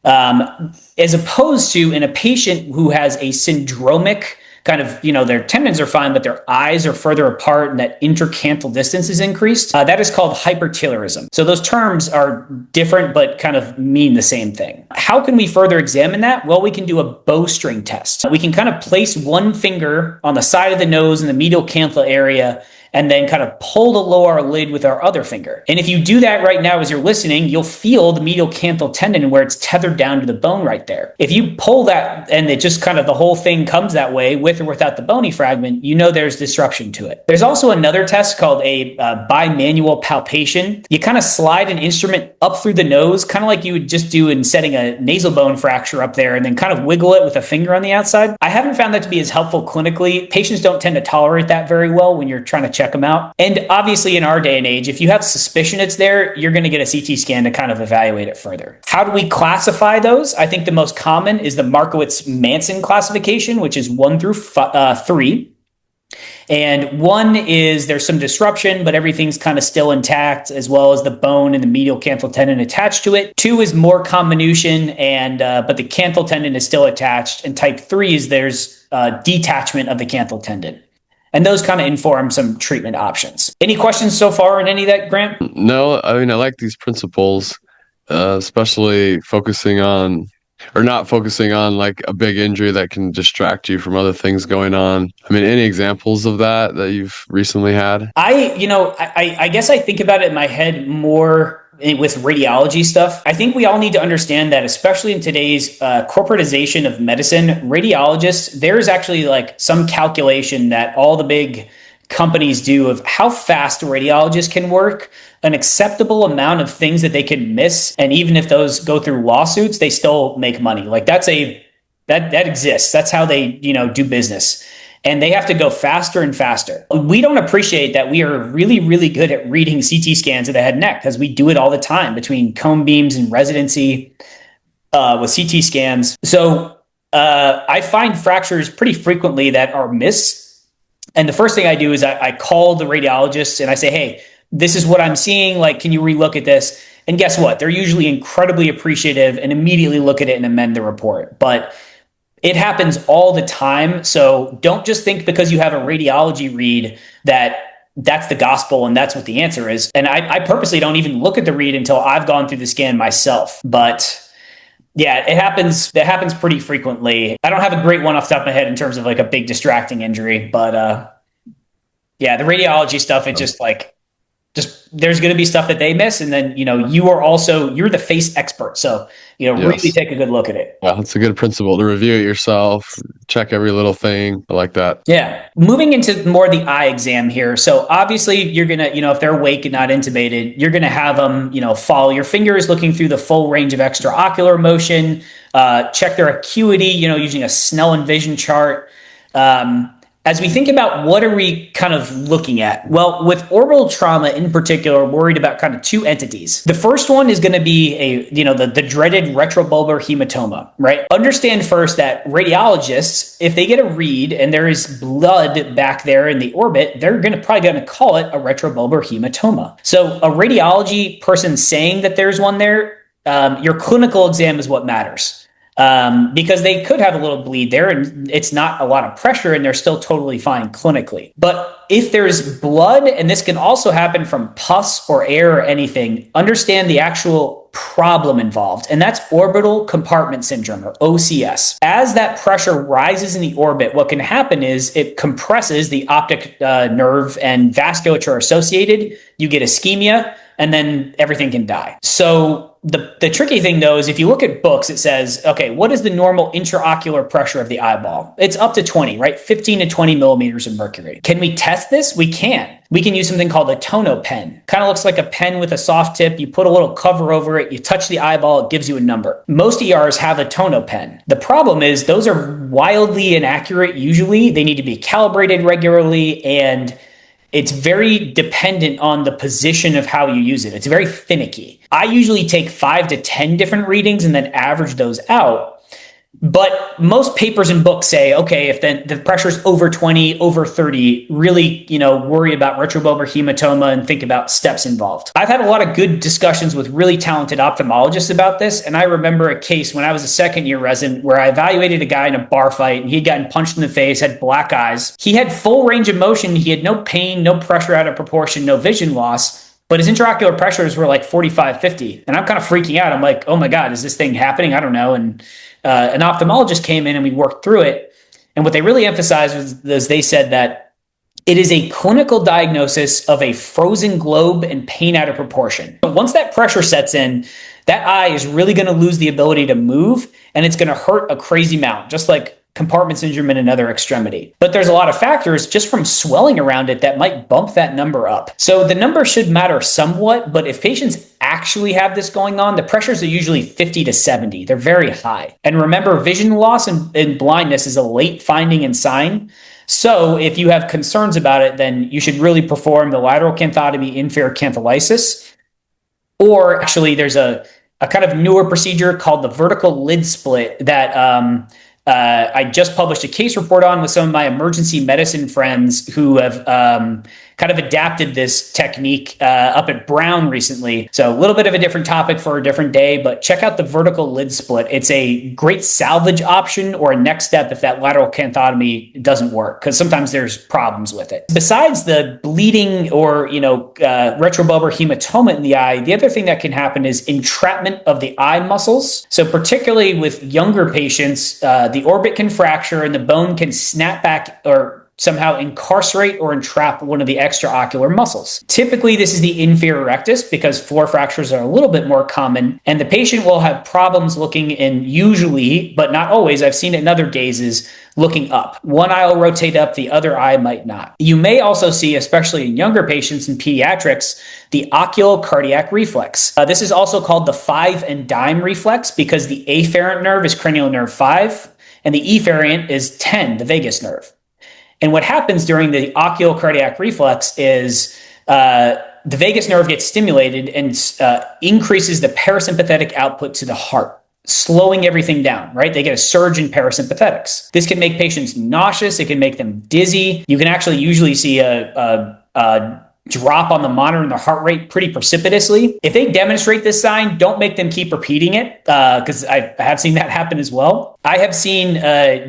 As opposed to in a patient who has a syndromic kind of, their tendons are fine, but their eyes are further apart and that intercanthal distance is increased. That is called hypertelorism. So those terms are different, but kind of mean the same thing. How can we further examine that? Well, we can do a bowstring test. We can kind of place one finger on the side of the nose in the medial canthal area and then kind of pull the lower lid with our other finger. And if you do that right now as you're listening, you'll feel the medial canthal tendon where it's tethered down to the bone right there. If you pull that and it just kind of the whole thing comes that way with or without the bony fragment, there's disruption to it. There's also another test called a bimanual palpation. You kind of slide an instrument up through the nose, kind of like you would just do in setting a nasal bone fracture up there, and then kind of wiggle it with a finger on the outside. I haven't found that to be as helpful clinically. Patients don't tend to tolerate that very well when you're trying to check check them out. And obviously in our day and age, if you have suspicion it's there, you're going to get a CT scan to kind of evaluate it further. How do we classify those? I think the most common is the Markowitz-Manson classification, which is 1 through 3. And 1 is there's some disruption, but everything's kind of still intact, as well as the bone and the medial canthal tendon attached to it. 2 is more comminution, and but the canthal tendon is still attached. And type 3 is there's detachment of the canthal tendon. And those kind of inform some treatment options. Any questions so far on any of that, Grant? No, I mean, I like these principles, especially focusing on or not focusing on like a big injury that can distract you from other things going on. I mean, any examples of that you've recently had? I guess I think about it in my head more with radiology stuff. I think we all need to understand that, especially in today's corporatization of medicine, radiologists, there's actually like some calculation that all the big companies do of how fast radiologists can work, an acceptable amount of things that they can miss. And even if those go through lawsuits, they still make money. Like that exists. That's how they, do business. And they have to go faster and faster. We don't appreciate that we are really, really good at reading CT scans of the head and neck because we do it all the time between cone beams and residency with CT scans. So I find fractures pretty frequently that are missed. And the first thing I do is I call the radiologists and I say, hey, this is what I'm seeing. Like, can you relook at this? And guess what? They're usually incredibly appreciative and immediately look at it and amend the report. But it happens all the time. So don't just think because you have a radiology read that that's the gospel and that's what the answer is. And I purposely don't even look at the read until I've gone through the scan myself. But yeah, it happens. That happens pretty frequently. I don't have a great one off the top of my head in terms of like a big distracting injury, but yeah, the radiology stuff, it's just there's going to be stuff that they miss. And then, you're the face expert. So, really take a good look at it. Yeah, that's a good principle to review it yourself, check every little thing. I like that. Yeah. Moving into more the eye exam here. So obviously you're going to, if they're awake and not intubated, you're going to have them, follow your fingers, looking through the full range of extraocular motion, check their acuity, using a Snellen vision chart. As we think about what are we kind of looking at? Well, with orbital trauma in particular, we're worried about kind of 2 entities. The first one is going to be the dreaded retrobulbar hematoma, right? Understand first that radiologists, if they get a read and there is blood back there in the orbit, they're probably going to call it a retrobulbar hematoma. So a radiology person saying that there's one there, your clinical exam is what matters. Because they could have a little bleed there and it's not a lot of pressure and they're still totally fine clinically. But if there's blood, and this can also happen from pus or air or anything, understand the actual problem involved. And that's orbital compartment syndrome, or OCS. As that pressure rises in the orbit, what can happen is it compresses the optic nerve and vasculature associated. You get ischemia, and then everything can die. So the tricky thing, though, is if you look at books, it says, okay, what is the normal intraocular pressure of the eyeball? It's up to 20, right? 15 to 20 millimeters of mercury. Can we test this? We can. We can use something called a tono pen. Kind of looks like a pen with a soft tip. You put a little cover over it, you touch the eyeball, it gives you a number. Most ERs have a tono pen. The problem is those are wildly inaccurate usually. They need to be calibrated regularly, and it's very dependent on the position of how you use it. It's very finicky. I usually take 5 to 10 different readings and then average those out. But most papers and books say, okay, if the pressure's over 20, over 30, really, worry about retrobulbar hematoma and think about steps involved. I've had a lot of good discussions with really talented ophthalmologists about this. And I remember a case when I was a second-year resident where I evaluated a guy in a bar fight and he had gotten punched in the face, had black eyes. He had full range of motion. He had no pain, no pressure out of proportion, no vision loss. But his intraocular pressures were like 45, 50. And I'm kind of freaking out. I'm like, oh my God, is this thing happening? I don't know. And an ophthalmologist came in and we worked through it. And what they really emphasized was they said that it is a clinical diagnosis of a frozen globe and pain out of proportion. But once that pressure sets in, that eye is really going to lose the ability to move, and it's going to hurt a crazy amount, just like compartment syndrome in another extremity. But there's a lot of factors just from swelling around it that might bump that number up. So the number should matter somewhat, but if patients actually have this going on, the pressures are usually 50 to 70. They're very high. And remember, vision loss and blindness is a late finding and sign. So if you have concerns about it, then you should really perform the lateral canthotomy inferior cantholysis. Or actually, there's a kind of newer procedure called the vertical lid split that I just published a case report on with some of my emergency medicine friends who have kind of adapted this technique up at Brown recently. So a little bit of a different topic for a different day, but check out the vertical lid split. It's a great salvage option or a next step if that lateral canthotomy doesn't work, because sometimes there's problems with it. Besides the bleeding or retrobulbar hematoma in the eye, the other thing that can happen is entrapment of the eye muscles. So particularly with younger patients, the orbit can fracture and the bone can snap back or somehow incarcerate or entrap one of the extraocular muscles. Typically, this is the inferior rectus because floor fractures are a little bit more common, and the patient will have problems looking in, usually, but not always, I've seen it in other gazes, looking up. One eye will rotate up, the other eye might not. You may also see, especially in younger patients in pediatrics, the oculocardiac reflex. This is also called the 5 and dime reflex because the afferent nerve is cranial nerve 5, and the efferent is 10, the vagus nerve. And what happens during the oculocardiac reflex is the vagus nerve gets stimulated and increases the parasympathetic output to the heart, slowing everything down, right? They get a surge in parasympathetics. This can make patients nauseous. It can make them dizzy. You can actually usually see a drop on the monitor in their heart rate pretty precipitously. If they demonstrate this sign, don't make them keep repeating it, because I have seen that happen as well. I have seen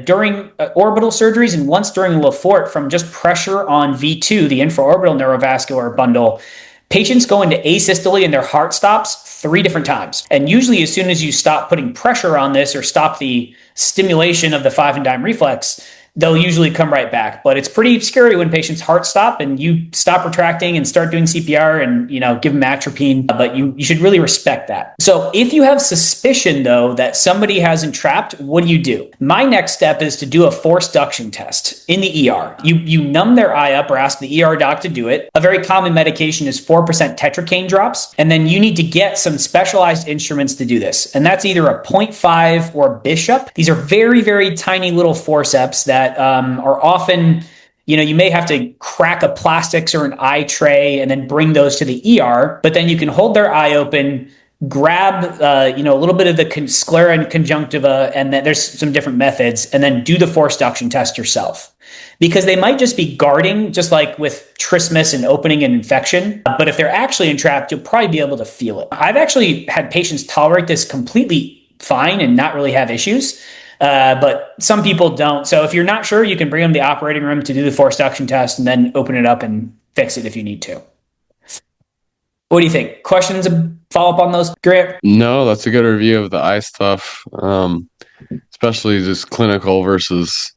during orbital surgeries and once during Lefort from just pressure on V2, the infraorbital neurovascular bundle, patients go into asystole and their heart stops 3 different times. And usually as soon as you stop putting pressure on this or stop the stimulation of the 5 and dime reflex, they'll usually come right back. But it's pretty scary when patients' hearts stop and you stop retracting and start doing CPR and, give them atropine. But you should really respect that. So if you have suspicion, though, that somebody has entrapped, what do? My next step is to do a force duction test in the ER. You numb their eye up or ask the ER doc to do it. A very common medication is 4% tetracaine drops. And then you need to get some specialized instruments to do this. And that's either a 0.5 or Bishop. These are very, very tiny little forceps that are often, you may have to crack a plastics or an eye tray and then bring those to the ER, but then you can hold their eye open, grab, a little bit of the sclera and conjunctiva, and then there's some different methods, and then do the force duction test yourself. Because they might just be guarding, just like with trismus and opening an infection. But if they're actually entrapped, you'll probably be able to feel it. I've actually had patients tolerate this completely fine and not really have issues. But some people don't. So if you're not sure, you can bring them to the operating room to do the force duction test and then open it up and fix it if you need to. What do you think? Questions, follow up on those, Grant? No, that's a good review of the eye stuff, especially just clinical versus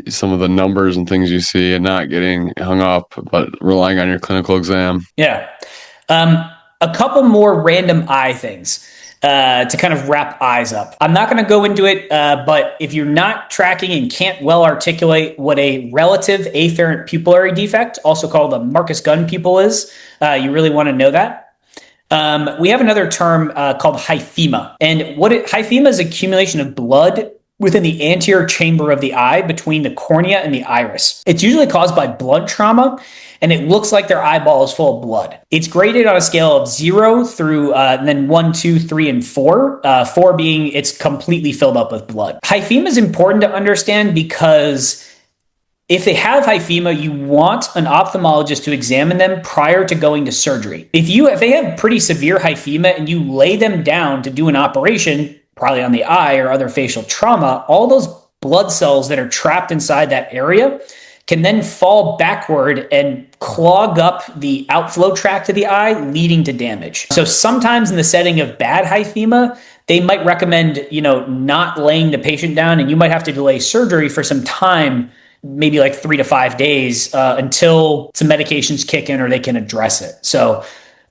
some of the numbers and things you see and not getting hung up, but relying on your clinical exam. Yeah. A couple more random eye things. To kind of wrap eyes up. I'm not going to go into it, but if you're not tracking and can't well articulate what a relative afferent pupillary defect, also called a Marcus Gunn pupil is, you really want to know that. We have another term called hyphema. And hyphema is accumulation of blood within the anterior chamber of the eye between the cornea and the iris. It's usually caused by blood trauma, and it looks like their eyeball is full of blood. It's graded on a scale of 0 through then 1, 2, 3, and 4. 4 being it's completely filled up with blood. Hyphema is important to understand because if they have hyphema, you want an ophthalmologist to examine them prior to going to surgery. If they have pretty severe hyphema and you lay them down to do an operation, probably on the eye or other facial trauma, all those blood cells that are trapped inside that area can then fall backward and clog up the outflow tract of the eye, leading to damage. So sometimes in the setting of bad hyphema, they might recommend, not laying the patient down, and you might have to delay surgery for some time, maybe like 3 to 5 days, until some medications kick in or they can address it. So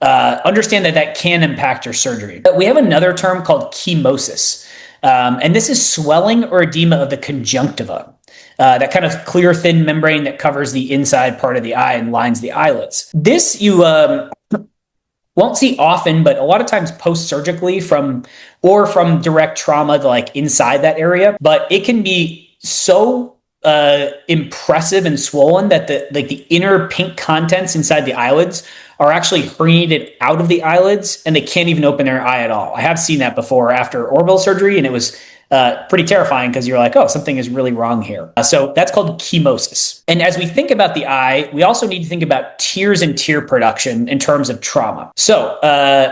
understand that can impact your surgery. But we have another term called chemosis. And this is swelling or edema of the conjunctiva. That kind of clear, thin membrane that covers the inside part of the eye and lines the eyelids. This you won't see often, but a lot of times post-surgically from direct trauma to like inside that area. But it can be so impressive and swollen that the inner pink contents inside the eyelids are actually herniated out of the eyelids, and they can't even open their eye at all. I have seen that before after orbital surgery, and it was pretty terrifying because you're like, oh, something is really wrong here. So that's called chemosis. And as we think about the eye, we also need to think about tears and tear production in terms of trauma. So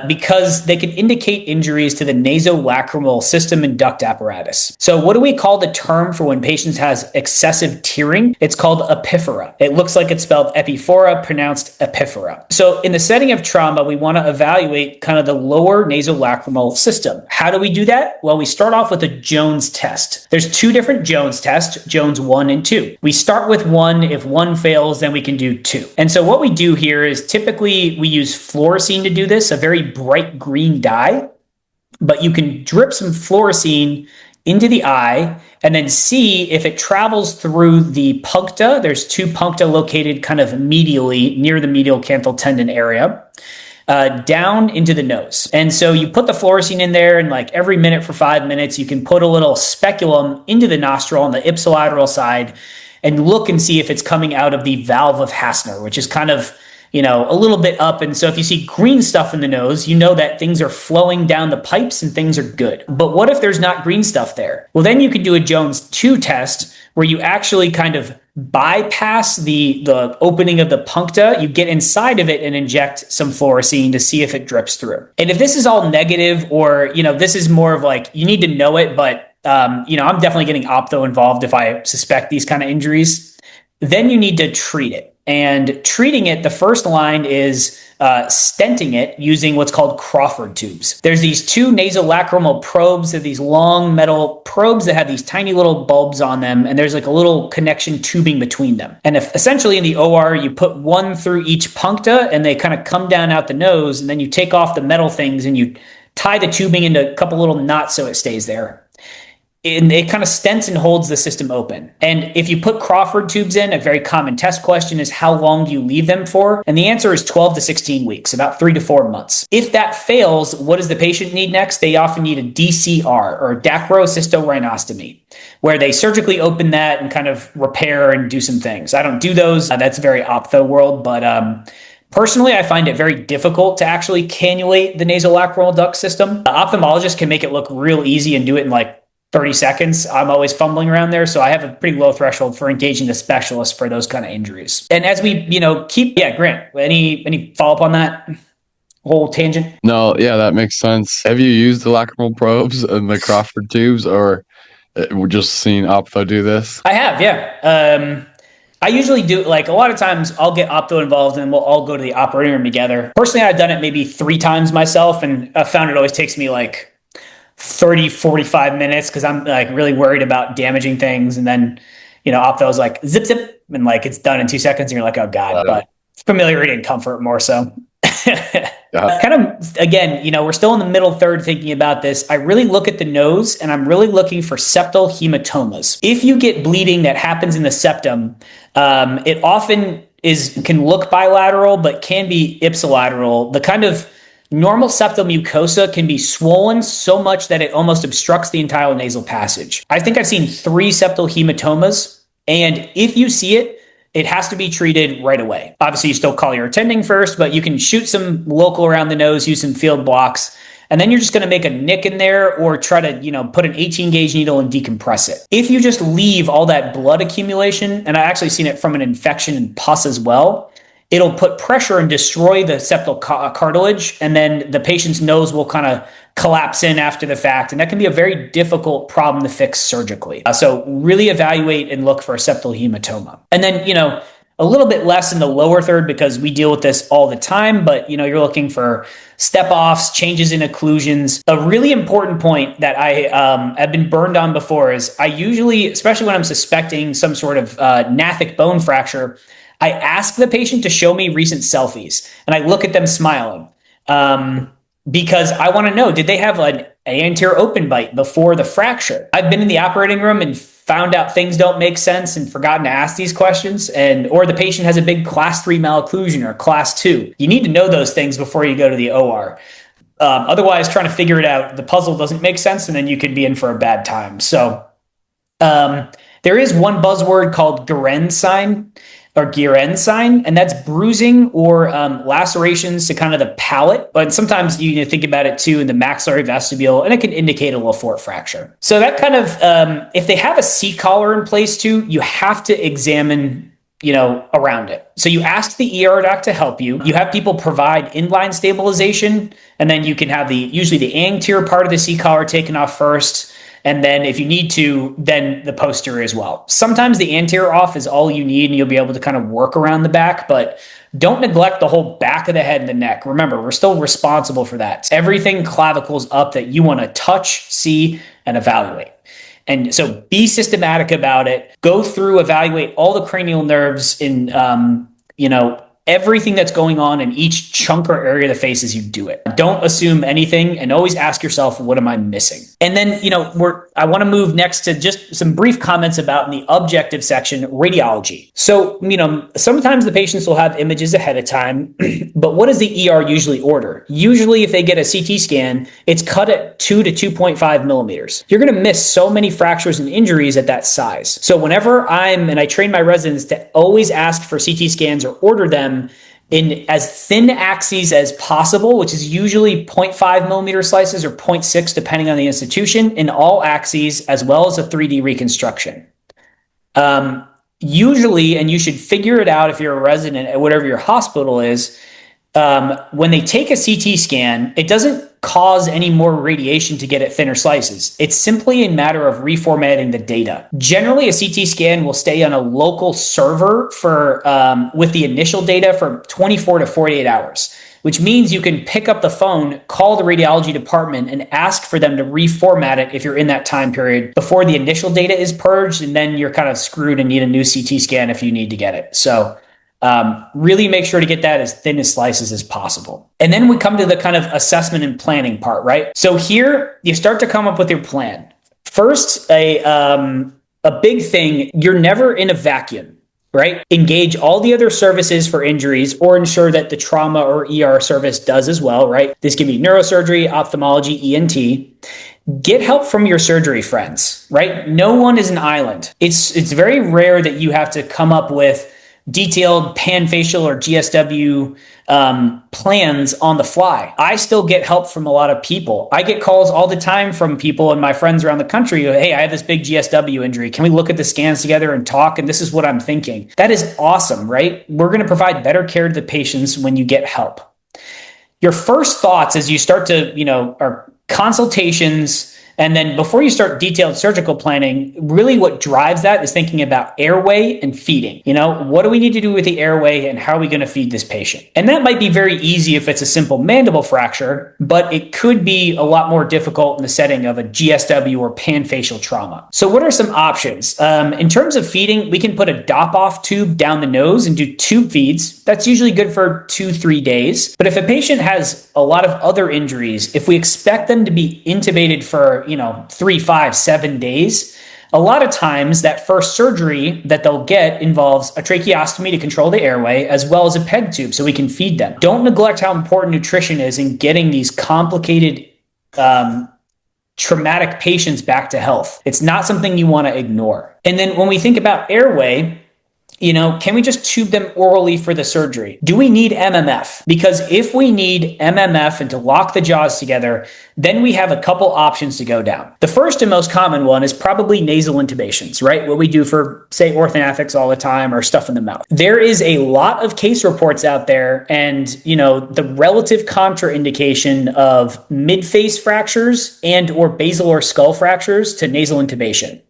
because they can indicate injuries to the nasolacrimal system and duct apparatus. So what do we call the term for when patients has excessive tearing? It's called epiphora. It looks like it's spelled epiphora, pronounced epiphora. So in the setting of trauma, we want to evaluate kind of the lower nasolacrimal system. How do we do that? Well, we start off with a Jones test. There's two different Jones tests, Jones 1 and 2. We start with 1. If 1 fails, then we can do 2. And so what we do here is typically we use fluorescein to do this, a very bright green dye, but you can drip some fluorescein into the eye and then see if it travels through the puncta. There's 2 puncta located kind of medially near the medial canthal tendon area. Down into the nose. And so you put the fluorescein in there, and like every minute for 5 minutes, you can put a little speculum into the nostril on the ipsilateral side and look and see if it's coming out of the valve of Hassner, which is kind of, a little bit up. And so if you see green stuff in the nose, you know that things are flowing down the pipes and things are good. But what if there's not green stuff there? Well, then you could do a Jones 2 test where you actually kind of bypass the opening of the puncta. You get inside of it and inject some fluorescein to see if it drips through. And if this is all negative, or, this is more of like, you need to know it, but, I'm definitely getting optho involved if I suspect these kind of injuries, then you need to treat it. And treating it, the first line is stenting it using what's called Crawford tubes. There's these 2 nasolacrimal probes. They're these long metal probes that have these tiny little bulbs on them, and there's like a little connection tubing between them. And if essentially in the OR, you put 1 through each puncta, and they kind of come down out the nose, and then you take off the metal things and you tie the tubing into a couple little knots so it stays there. And it kind of stents and holds the system open. And if you put Crawford tubes in, a very common test question is how long do you leave them for? And the answer is 12 to 16 weeks, about 3 to 4 months. If that fails, what does the patient need next? They often need a DCR, or dacrocystorhinostomy, where they surgically open that and kind of repair and do some things. I don't do those. That's very optho world, but personally, I find it very difficult to actually cannulate the nasolacrimal duct system. Ophthalmologists can make it look real easy and do it in like 30 seconds. I'm always fumbling around there. So I have a pretty low threshold for engaging the specialist for those kind of injuries. And as we, Grant, any follow up on that whole tangent? No, yeah, that makes sense. Have you used the lacrimal probes and the Crawford tubes, or we're just seeing optho do this? I have, yeah. I usually do, like a lot of times I'll get optho involved and we'll all go to the operating room together. Personally, I've done it maybe 3 times myself, and I found it always takes me like 30, 45 minutes because I'm like really worried about damaging things. And then, optho's like zip, zip, and like it's done in 2 seconds and you're like, oh God, but familiarity and comfort more so. Kind of, again, we're still in the middle third thinking about this. I really look at the nose and I'm really looking for septal hematomas. If you get bleeding that happens in the septum, it often can look bilateral, but can be ipsilateral. The kind of normal septal mucosa can be swollen so much that it almost obstructs the entire nasal passage. I think I've seen 3 septal hematomas, and if you see it, it has to be treated right away. Obviously, you still call your attending first, but you can shoot some local around the nose, use some field blocks, and then you're just going to make a nick in there or try to, put an 18 gauge needle and decompress it. If you just leave all that blood accumulation, and I actually seen it from an infection and pus as well, it'll put pressure and destroy the septal cartilage, and then the patient's nose will kind of collapse in after the fact, and that can be a very difficult problem to fix surgically. So really evaluate and look for a septal hematoma. And then, a little bit less in the lower third because we deal with this all the time, but you're looking for step-offs, changes in occlusions. A really important point that I have been burned on before is I usually, especially when I'm suspecting some sort of gnathic bone fracture, I ask the patient to show me recent selfies, and I look at them smiling because I want to know, did they have an anterior open bite before the fracture? I've been in the operating room and found out things don't make sense and forgotten to ask these questions, or the patient has a big class 3 malocclusion or class 2. You need to know those things before you go to the OR. Otherwise, trying to figure it out, the puzzle doesn't make sense, and then you could be in for a bad time. So, There is one buzzword called Guerin sign, and that's bruising or lacerations to kind of the palate. But sometimes you think about it too in the maxillary vestibule, and it can indicate a Le Fort fracture. So that kind of, if they have a C-collar in place too, you have to examine, around it. So you ask the ER doc to help you. You have people provide inline stabilization, and then you can have usually the anterior part of the C-collar taken off first. And then if you need to, then the posterior as well. Sometimes the anterior off is all you need and you'll be able to kind of work around the back, but don't neglect the whole back of the head and the neck. Remember, we're still responsible for that. It's everything clavicles up that you want to touch, see, and evaluate. And so be systematic about it. Go through, evaluate all the cranial nerves in, everything that's going on in each chunk or area of the face as you do it. Don't assume anything and always ask yourself, what am I missing? And then, I want to move next to just some brief comments about in the objective section, radiology. So, sometimes the patients will have images ahead of time, but what does the ER usually order? Usually if they get a CT scan, it's cut at 2 to 2.5 millimeters. You're going to miss so many fractures and injuries at that size. So whenever I train my residents to always ask for CT scans or order them in as thin axes as possible, which is usually 0.5 millimeter slices or 0.6, depending on the institution, in all axes, as well as a 3D reconstruction. Usually, and you should figure it out if you're a resident at whatever your hospital is, when they take a CT scan, it doesn't cause any more radiation to get at thinner slices. It's simply a matter of reformatting the data. Generally, a CT scan will stay on a local server for with the initial data for 24 to 48 hours, which means you can pick up the phone, call the radiology department, and ask for them to reformat it if you're in that time period before the initial data is purged, and then you're kind of screwed and need a new CT scan if you need to get it. So really make sure to get that as thin as slices as possible. And then we come to the kind of assessment and planning part, right? So here you start to come up with your plan. First, a big thing, you're never in a vacuum, right? Engage all the other services for injuries or ensure that the trauma or ER service does as well, right? This can be neurosurgery, ophthalmology, ENT. Get help from your surgery friends, right? No one is an island. It's very rare that you have to come up with detailed pan facial or GSW plans on the fly. I still get help from a lot of people. I get calls all the time from people and my friends around the country who, hey, I have this big GSW injury. Can we look at the scans together and talk? And this is what I'm thinking. That is awesome, right? We're going to provide better care to the patients when you get help. Your first thoughts as you start to, are consultations. And then before you start detailed surgical planning, really what drives that is thinking about airway and feeding. What do we need to do with the airway and how are we going to feed this patient? And that might be very easy if it's a simple mandible fracture, but it could be a lot more difficult in the setting of a GSW or panfacial trauma. So what are some options? In terms of feeding, we can put a DOP-off tube down the nose and do tube feeds. That's usually good for 2-3 days. But if a patient has a lot of other injuries, if we expect them to be intubated for 3, 5, 7 days, a lot of times that first surgery that they'll get involves a tracheostomy to control the airway as well as a PEG tube so we can feed them. Don't neglect how important nutrition is in getting these complicated traumatic patients back to health. It's not something you want to ignore. And then when we think about airway, can we just tube them orally for the surgery? Do we need MMF? Because if we need MMF and to lock the jaws together, then we have a couple options to go down. The first and most common one is probably nasal intubations, right? What we do for, say, orthognathics all the time or stuff in the mouth. There is a lot of case reports out there and, the relative contraindication of mid-face fractures and or basal or skull fractures to nasal intubation,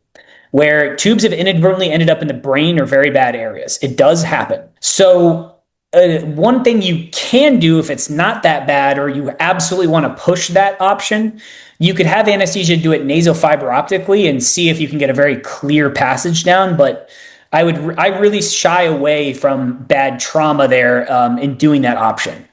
where tubes have inadvertently ended up in the brain or very bad areas. It does happen. So one thing you can do if it's not that bad or you absolutely want to push that option, you could have anesthesia do it nasofiber optically and see if you can get a very clear passage down. But I really shy away from bad trauma there in doing that option.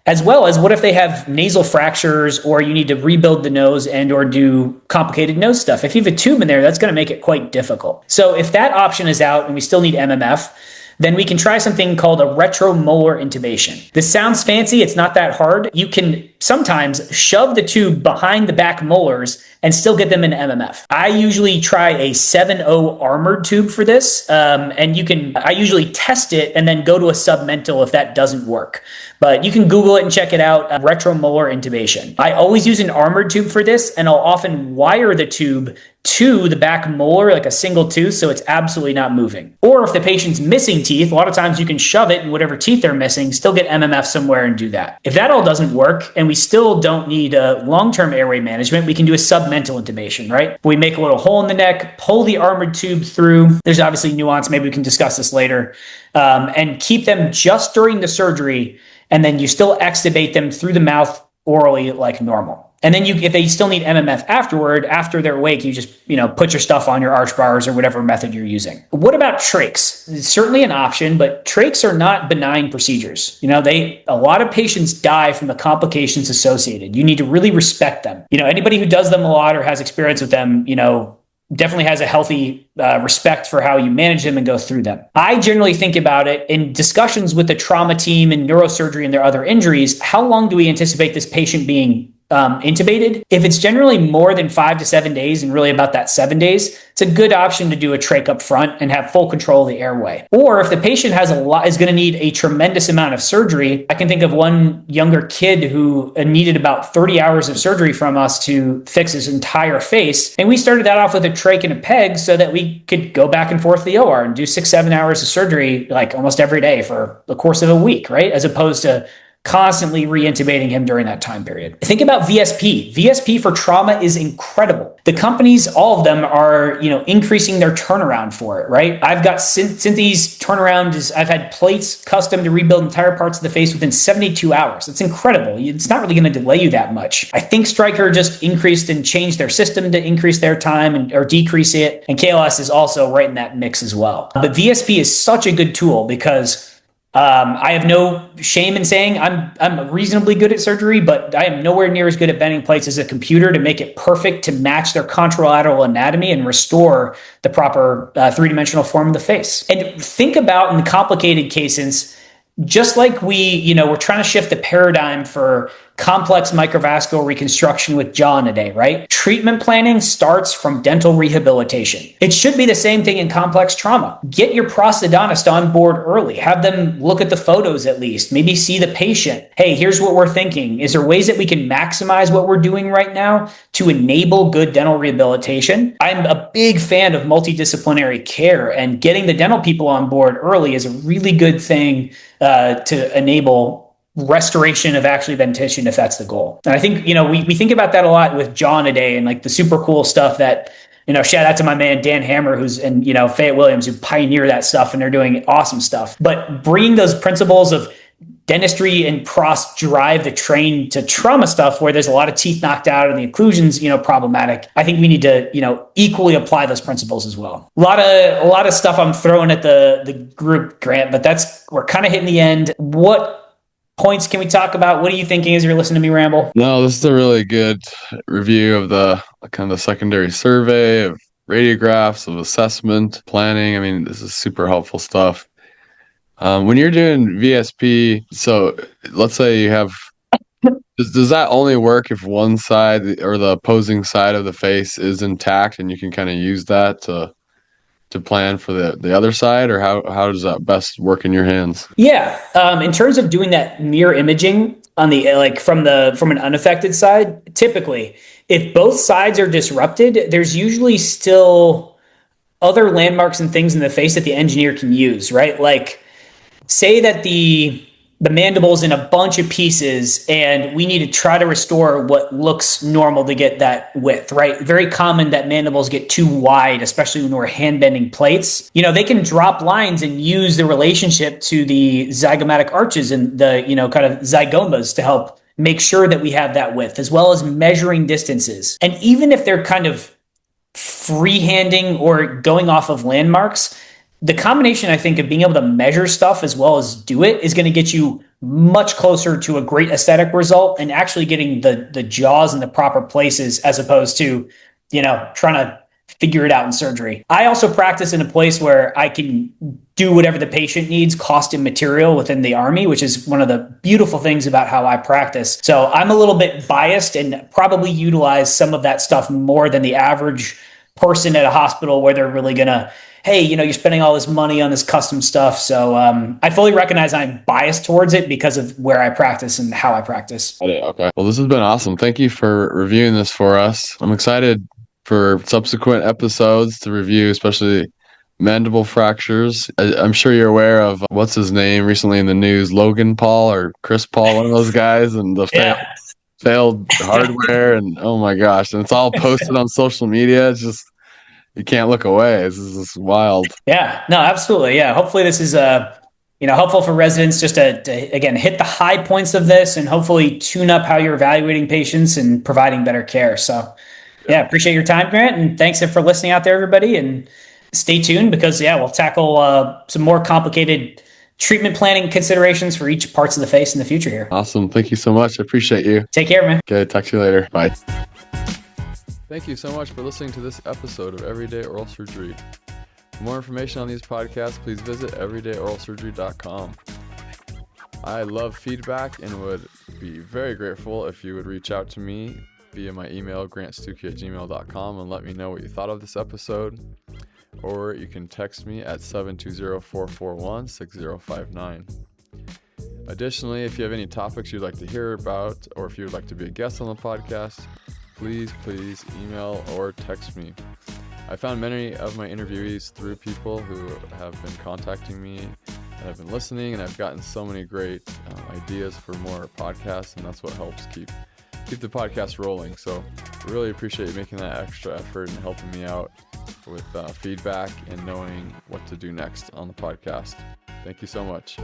As well as what if they have nasal fractures or you need to rebuild the nose and or do complicated nose stuff? If you have a tube in there, that's going to make it quite difficult. So if that option is out and we still need MMF, then we can try something called a retromolar intubation. This sounds fancy. It's not that hard. You can sometimes shove the tube behind the back molars and still get them in MMF. I usually try a 7.0 armored tube for this. I usually test it and then go to a submental if that doesn't work. But you can Google it and check it out, retromolar intubation. I always use an armored tube for this, and I'll often wire the tube to the back molar, like a single tooth, so it's absolutely not moving. Or if the patient's missing teeth, a lot of times you can shove it in whatever teeth they're missing, still get MMF somewhere and do that. If that all doesn't work, and we still don't need long-term airway management, we can do a submental intubation, right? We make a little hole in the neck, pull the armored tube through. There's obviously nuance, maybe we can discuss this later, and keep them just during the surgery, and then you still extubate them through the mouth orally like normal. And then if they still need MMF afterward, after they're awake, you just, put your stuff on your arch bars or whatever method you're using. What about trachs? It's certainly an option, but trachs are not benign procedures. A lot of patients die from the complications associated. You need to really respect them. Anybody who does them a lot or has experience with them, definitely has a healthy respect for how you manage them and go through them. I generally think about it in discussions with the trauma team and neurosurgery and their other injuries. How long do we anticipate this patient being intubated? If it's generally more than 5 to 7 days and really about that 7 days, it's a good option to do a trach up front and have full control of the airway. Or if the patient is going to need a tremendous amount of surgery, I can think of one younger kid who needed about 30 hours of surgery from us to fix his entire face. And we started that off with a trach and a peg so that we could go back and forth to the OR and do 6-7 hours of surgery like almost every day for the course of a week, right? As opposed to constantly re-intubating him during that time period. Think about VSP. VSP for trauma is incredible. The companies, all of them are, increasing their turnaround for it, right? I've got Synthes turnaround I've had plates custom to rebuild entire parts of the face within 72 hours. It's incredible. It's not really going to delay you that much. I think Stryker just increased and changed their system to increase their time or decrease it. And KLS is also right in that mix as well. But VSP is such a good tool because I have no shame in saying I'm reasonably good at surgery, but I am nowhere near as good at bending plates as a computer to make it perfect to match their contralateral anatomy and restore the proper three-dimensional form of the face. And think about in the complicated cases, just like we're trying to shift the paradigm for complex microvascular reconstruction with jaw in a day, right? Treatment planning starts from dental rehabilitation. It should be the same thing in complex trauma. Get your prosthodontist on board early. Have them look at the photos at least. Maybe see the patient. Hey, here's what we're thinking. Is there ways that we can maximize what we're doing right now to enable good dental rehabilitation? I'm a big fan of multidisciplinary care, and getting the dental people on board early is a really good thing to enable restoration of actually dentition if that's the goal. And I think, we think about that a lot with jaw in a day and like the super cool stuff that, shout out to my man, Dan Hammer, who's and Fayette Williams, who pioneer that stuff, and they're doing awesome stuff. But bringing those principles of dentistry and pros drive the train to trauma stuff where there's a lot of teeth knocked out and the occlusions, problematic. I think we need to, equally apply those principles as well. A lot of stuff I'm throwing at the group, Grant, but we're kind of hitting the end. What points can we talk about? What are you thinking as you're listening to me ramble? No, this is a really good review of the kind of the secondary survey, of radiographs, of assessment, planning. I mean, this is super helpful stuff. When you're doing VSP, so let's say you have, does that only work if one side or the opposing side of the face is intact and you can kind of use that to plan for the other side, or how does that best work in your hands? Yeah. In terms of doing that mirror imaging on the, from an unaffected side, typically, if both sides are disrupted, there's usually still other landmarks and things in the face that the engineer can use, right? Like, say that the mandible's in a bunch of pieces and we need to try to restore what looks normal to get that width, right? Very common that mandibles get too wide, especially when we're hand bending plates. They can drop lines and use the relationship to the zygomatic arches and the, kind of zygomas to help make sure that we have that width, as well as measuring distances. And even if they're kind of freehanding or going off of landmarks, the combination, I think, of being able to measure stuff as well as do it is going to get you much closer to a great aesthetic result and actually getting the jaws in the proper places, as opposed to, trying to figure it out in surgery. I also practice in a place where I can do whatever the patient needs, cost immaterial within the Army, which is one of the beautiful things about how I practice. So I'm a little bit biased and probably utilize some of that stuff more than the average person at a hospital where they're really going to, hey, you're spending all this money on this custom stuff. So I fully recognize I'm biased towards it because of where I practice and how I practice. Okay. Well, this has been awesome. Thank you for reviewing this for us. I'm excited for subsequent episodes to review, especially mandible fractures. I'm sure you're aware of what's his name recently in the news, Logan Paul or Chris Paul, one of those guys, and the failed hardware. And oh my gosh, and it's all posted on social media. It's just, you can't look away. This is just wild. Yeah, no, absolutely. Yeah. Hopefully this is helpful for residents just to again hit the high points of this and hopefully tune up how you're evaluating patients and providing better care. So yeah, appreciate your time, Grant, and thanks for listening out there, everybody. And stay tuned because we'll tackle some more complicated treatment planning considerations for each parts of the face in the future here. Awesome. Thank you so much. I appreciate you. Take care, man. Okay, talk to you later. Bye. Thank you so much for listening to this episode of Everyday Oral Surgery. For more information on these podcasts, please visit everydayOralSurgery.com. I love feedback and would be very grateful if you would reach out to me via my email, grantstucki@gmail.com, and let me know what you thought of this episode. Or you can text me at 720-441-6059. Additionally, if you have any topics you'd like to hear about, or if you would like to be a guest on the podcast, please email or text me. I found many of my interviewees through people who have been contacting me and have been listening, and I've gotten so many great ideas for more podcasts, and that's what helps keep the podcast rolling. So I really appreciate you making that extra effort and helping me out with feedback and knowing what to do next on the podcast. Thank you so much.